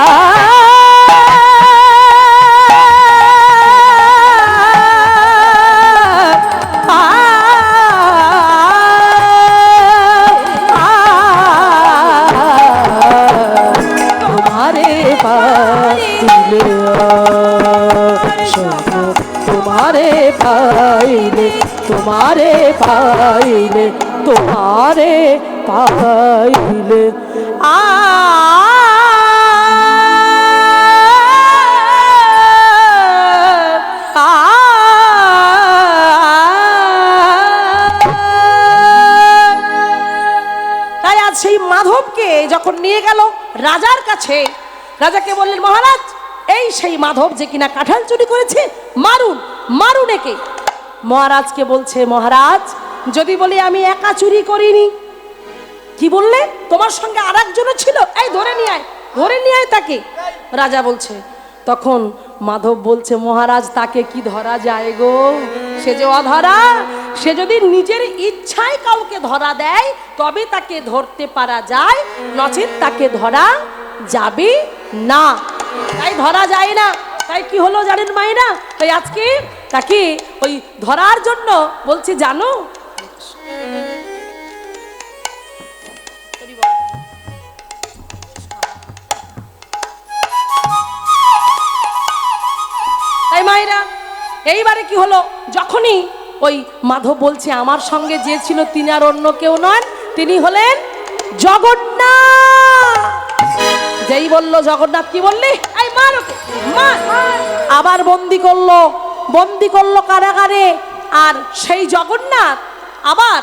তোমারে পাইলে, তোমারে পাইলে, তোমারে পাইলে, তোমারে পাইলে তাই আজ সেই মাধবকে যখন নিয়ে গেল রাজার কাছে, রাজাকে বললেন, মহারাজ এই সেই মাধব যে কিনা কাঁঠাল চুরি করেছে, মারুন, মারুন একে। মহারাজকে বলছে, মহারাজ যদি বলি আমি একা চুরি করিনি, কি বললে? তোমার সঙ্গে আর একজনও ছিল, এই ধরে নিয়ে আয়, ধরে নিয়ে আয় তাকে। রাজা বলছে, তখন মাধব বলছে, মহারাজ তাকে কি ধরা যায় গো, সে যে অধরা, সে যদি নিজের ইচ্ছায় কাউকে ধরা দেয় তবে তাকে ধরতে পারা যায়, নচেৎ তাকে ধরা যাবে না, তাই ধরা যায় না। তাই কি হলো জানেন মায়েরা? তাই আজকে তাকে ওই ধরার জন্য বলছে, জানো তাই মায়েরা, এইবারে কি হলো, যখনই ওই মাধব বলছে আমার সঙ্গে যে ছিল তিনি আর অন্য কেউ নন, তিনি হলেন জগন্নাথ। যেই বললো জগন্নাথ, কি বললি? এই মার ওকে, মার। আবার বন্দি করলো, বন্দি করলো কারাগারে। আর সেই জগন্নাথ আবার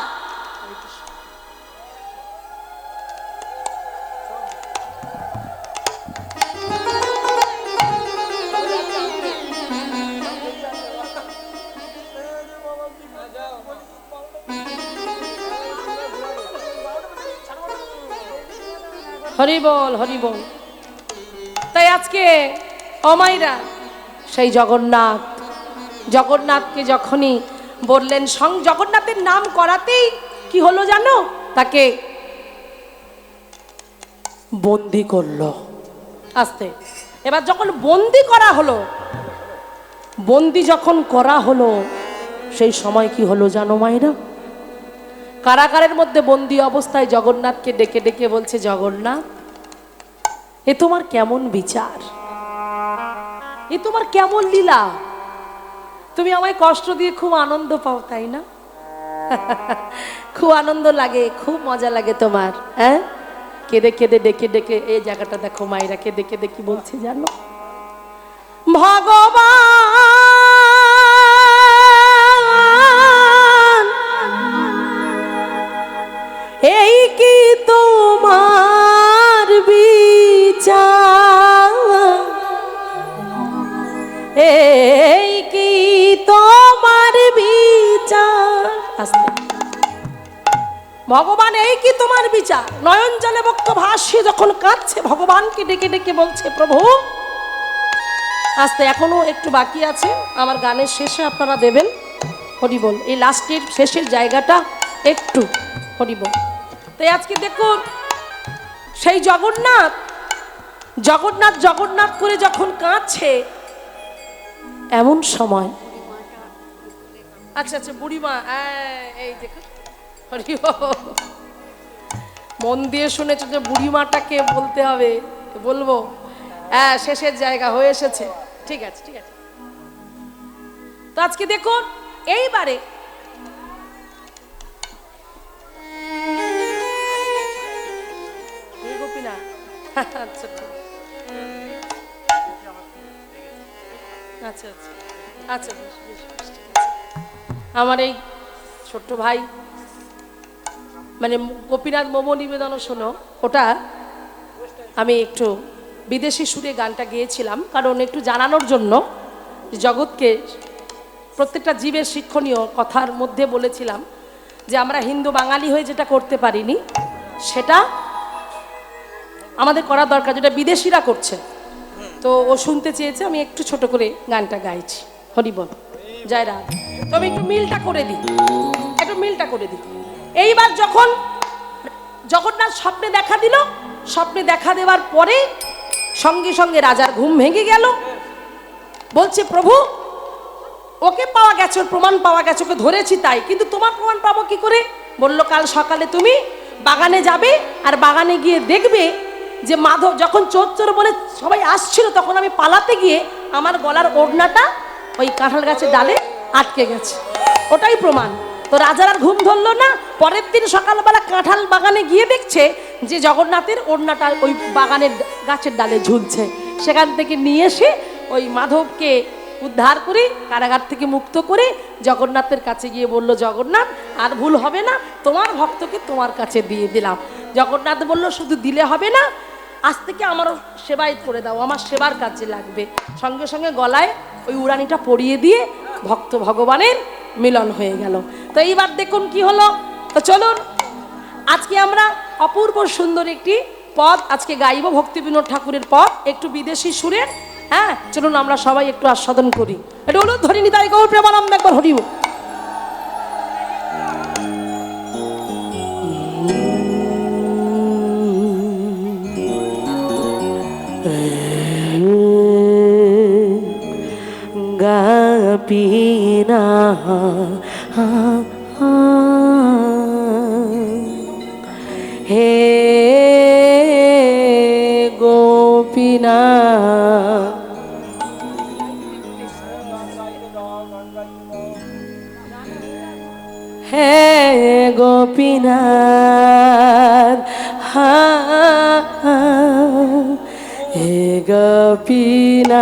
হরি বল, হরি বল। তাই আজকে অমাইরা সেই জগন্নাথ, জগন্নাথকে যখনই বললেন, জগন্নাথের নাম করাতেই কি হলো জানো, তাকে বন্দি করলো আস্তে। এবার যখন বন্দি করা হলো, বন্দি যখন করা হলো, সেই সময় কি হলো জানো মায়েরা? কারাগারের মধ্যে বন্দি অবস্থায় জগন্নাথকে ডেকে ডেকে বলছে, জগন্নাথ এ তোমার কেমন বিচার, এ তোমার কেমন লীলা, তুমি আমায় কষ্ট দিয়ে খুব আনন্দ পাও তাই না? খুব আনন্দ লাগে, খুব মজা লাগে তোমার, হ্যাঁ? কেঁদে কেঁদে ডেকে ডেকে, এই জায়গাটা দেখো মায়েরা, কেঁদে কেঁদে কি বলছে জানো? ভগবান এই কি তোমার বিচার, এই কি তোমার বিচার। ভগবান এই কি তোমার বিচার? নয়ন জলে বক্ষ ভাসিয়ে যখন কাঁদছে, ভগবানকে ডেকে ডেকে বলছে, প্রভু আস্তে, এখনো একটু বাকি আছে, আমার গানের শেষে আপনারা দেবেন, হরি বল। এই লাস্টের শেষের জায়গাটা একটু হরি বল। তাই আজকে দেখুন সেই জগন্নাথ জগন্নাথ জগন্নাথ করে যখন কাঁদছে এমন সময়, আচ্ছা আচ্ছা বুড়িমা, এই দেখো হরি বল। মন দিয়ে শুনেছ যে বুড়িমাটাকে বলতে হবে, বলবো। হ্যাঁ, শেষের জায়গা হয়ে এসেছে, ঠিক আছে ঠিক আছে। তো আজকে দেখুন এইবারে গোপীনাথ, আচ্ছা আচ্ছা আচ্ছা আচ্ছা বেশ বেশ বেশ, ঠিক আছে। আমার এই ছোট্ট ভাই মানে গোপীনাথ মোমো নিবেদনও শোনো, ওটা আমি একটু বিদেশি সুরে গানটা গেয়েছিলাম কারণ একটু জানানোর জন্য জগৎকে প্রত্যেকটা জীবের শিক্ষণীয় কথার মধ্যে বলেছিলাম যে আমরা হিন্দু বাঙালি হয়ে যেটা করতে পারিনি সেটা আমাদের করা দরকার, যেটা বিদেশিরা করছে। তো ও শুনতে চেয়েছে, আমি একটু ছোট করে গানটা গাইছি। হরি বল, জয় রাম। তো আমি একটু মিলটা করে দিই, একটু মিলটা করে দিই। এইবার যখন জগন্নাথ স্বপ্নে দেখা দিল, স্বপ্নে দেখা দেওয়ার পরে সঙ্গে সঙ্গে রাজার ঘুম ভেঙে গেল। বলছে প্রভু ওকে পাওয়া গেছে, ওর প্রমাণ পাওয়া গেছে, ওকে ধরেছি তাই, কিন্তু তোমার প্রমাণ পাবো কি করে? বলল কাল সকালে তুমি বাগানে যাবে আর বাগানে গিয়ে দেখবে যে মাধব যখন চোর চোর বলে সবাই আসছিল তখন আমি পালাতে গিয়ে আমার গলার ওড়নাটা ওই কাঁঠাল গাছের ডালে আটকে গেছে, ওটাই প্রমাণ। তো রাজার আর ঘুম ধরলো না। পরের দিন সকালবেলা কাঁঠাল বাগানে গিয়ে দেখছে যে জগন্নাথের ওড়নাটা ওই বাগানের গাছের ডালে ঝুলছে। সেখান থেকে নিয়ে এসে ওই মাধবকে উদ্ধার করে কারাগার থেকে মুক্ত করে জগন্নাথের কাছে গিয়ে বলল, জগন্নাথ আর ভুল হবে না, তোমার ভক্তকে তোমার কাছে দিয়ে দিলাম। জগন্নাথ বলল শুধু দিলে হবে না, আজ থেকে আমারও সেবায়িত করে দাও, আমার সেবার কাজে লাগবে। সঙ্গে সঙ্গে গলায় ওই উড়ানিটা পরিয়ে দিয়ে ভক্ত ভগবানের মিলন হয়ে গেল। তো এইবার দেখুন কি হলো। তো চলুন আজকে আমরা অপূর্ব সুন্দর একটি পদ আজকে গাইব, ভক্তি বিনোদ ঠাকুরের পদ, একটু বিদেশি সুরের। হ্যাঁ চলুন আমরা সবাই একটু আস্বাদন করি। এটা হলো ধরি নিতাই গৌর প্রেমানন্দ, একবার হরিব। গাপিনা হে গোপিনা, হে গোপীনাথ, হে গোপীনাথ,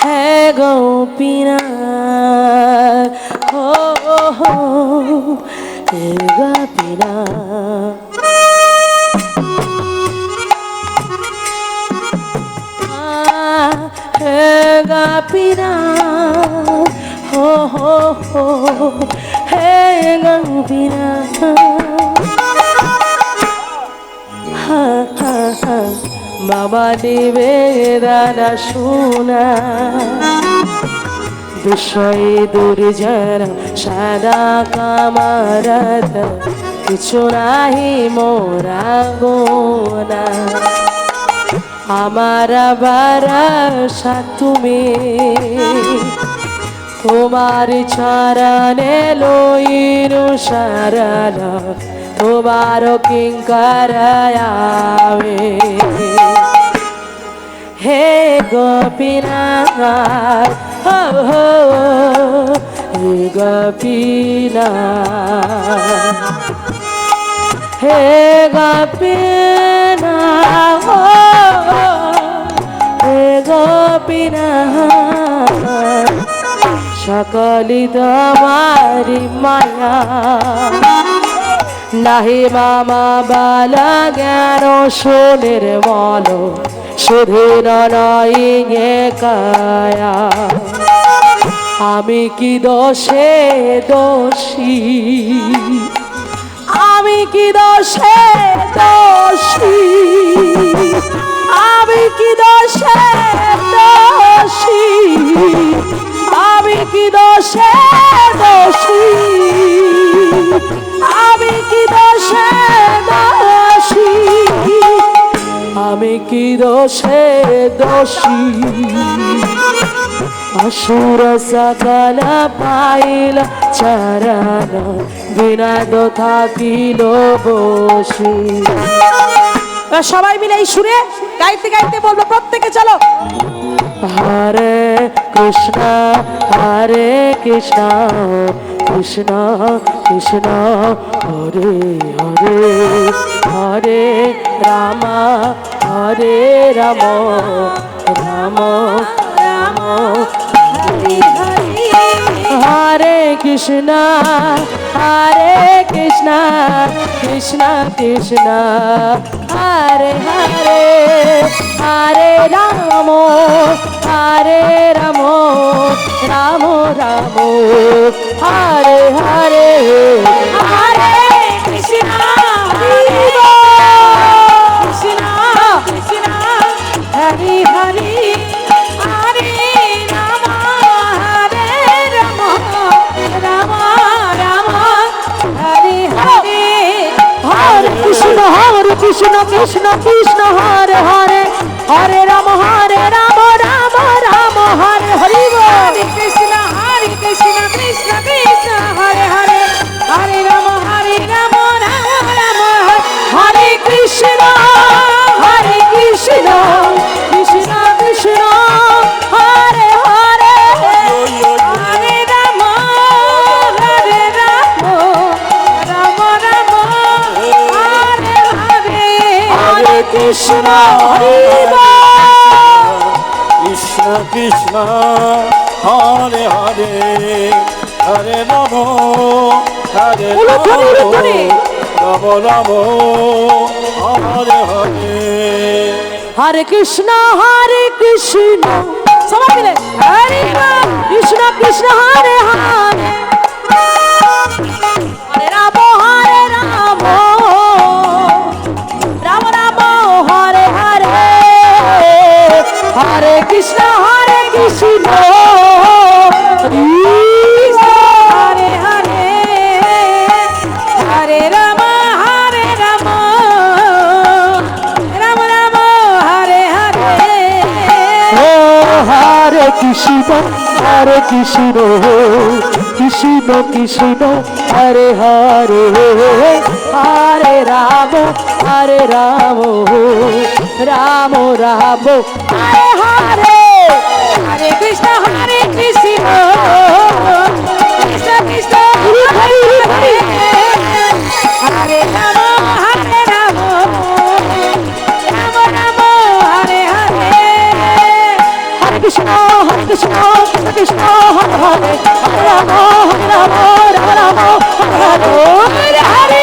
হে গোপীনাথ, ও হে গোপীনাথ, হে গোপীনাথ, হো হো হো, হে গোপীনাথ, হা হা হা, বাবা নিবেদন শোনা, বিষয় দুর্জন সাদা কামারত, কিছু নাহি মোরা গোনা, আমার ভরসা তুমি, তোমার চরণে লইনু শরণ, তোমার কিঙ্কর আমি, হে গোপীনাথ, হো হো, হে গোপীনাথ, হে গোপীনাথ, হে গোপীনাথ, সকলি তোমারি মায়া, নাহি মামা বালা জ্ঞান শোনের মল, সুধীর নয় কায়া, আমি কি দোষে দোষী, আমি কি দোষে দোষী, আমি কি দোষে দোষী, দোষে দোষী, আমি কি দোষে দোষী, আমি কি দোষে দোষী। অসুর সকল পাইল চরণ, বিনাদ থাকিল বসি। সবাই মিলে এই সুরে গাইতে গাইতে বলবো, প্রত্যেকে চলো। হরে কৃষ্ণ হরে কৃষ্ণ, কৃষ্ণ কৃষ্ণ হরে হরে, হরে রাম হরে রাম, রাম রাম হরে হরে। হরে কৃষ্ণ কৃষ্ণ কৃষ্ণ হরে হরে, হরে রাম রাম রাম রাম হরে হরে। হরে কৃষ্ণ কৃষ্ণ কৃষ্ণ হরে হরে, হরে রাম রাম রাম রাম হরে হরে। হরে কৃষ্ণ কৃষ্ণ কৃষ্ণ হরে হরে, হরে রাম রাম রাম হরে হরি। হরে কৃষ্ণ কৃষ্ণ কৃষ্ণ হরে হরে, হরে রাম রাম রাম হরে কৃষ্ণ কৃষ্ণ কৃষ্ণ কৃষ্ণ হরে হরে, হরে রাম রাম রাম হরে হরে। হরে কৃষ্ণ কৃষ্ণ কৃষ্ণ হরে হরে, হরে রাম হরে রাম, রাম রাম হরে হরে। হরে কৃষ্ণ সবাই মিলে হরে কৃষ্ণ কৃষ্ণ হরে হরে, হরে রাম রাম রাম হরে হরে, হরে কৃষ্ণ কৃষ্ণ হরে হরে, হরে রাম রাম রাম রাম হরে হরে। হরে কৃষ্ণ কৃষ্ণ কৃষ্ণ হরে হরে, হরে রাম রাম রাম হরে হরে। হরে কৃষ্ণ কৃষ্ণ কৃষ্ণ হরে হরে, হরে রাম রাম রাম হরে হরে। হরে কৃষ্ণ কৃষ্ণ কৃষ্ণ হরে হরে, হরে রাম রাম রাম হরে হরে, হরে হরে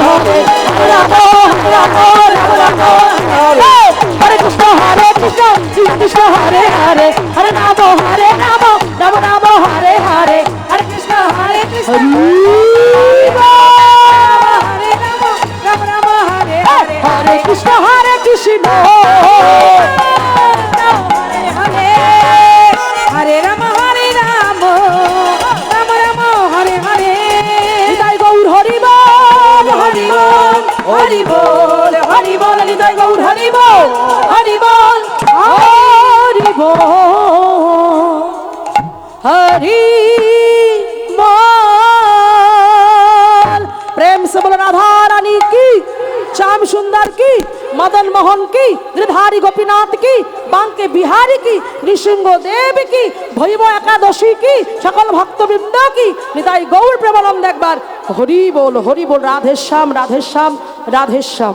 হরে রাম রাম রাম হরে। হরে কৃষ্ণ কৃষ্ণ কৃষ্ণ হরে হরে, হরে রাম রাম রাম হরে হরে, হরে কৃষ্ণ কৃষ্ণ হরে রাম রাম হরে হরে, হরে কৃষ্ণ কৃষ্ণ হরে রাম রাম রাম হরে হরে। নিতাই গৌর হরি বল হরি বল হরি বল হরি বল, নিতাই গৌর হরি বল হরি বল হরি বল হরি বল। प्रेम से बोलो राधा रानी की, श्याम सुंदर की, मदन मोहन की, गिरधारी गोपीनाथ की, बांके बिहारी की, नृसिंह देव की, भैव एकादशी की, सकल भक्तवृंद की, निताई गौर प्रेमानंद। एक बार हरि बोल राधे श्याम राधे श्याम राधे श्याम।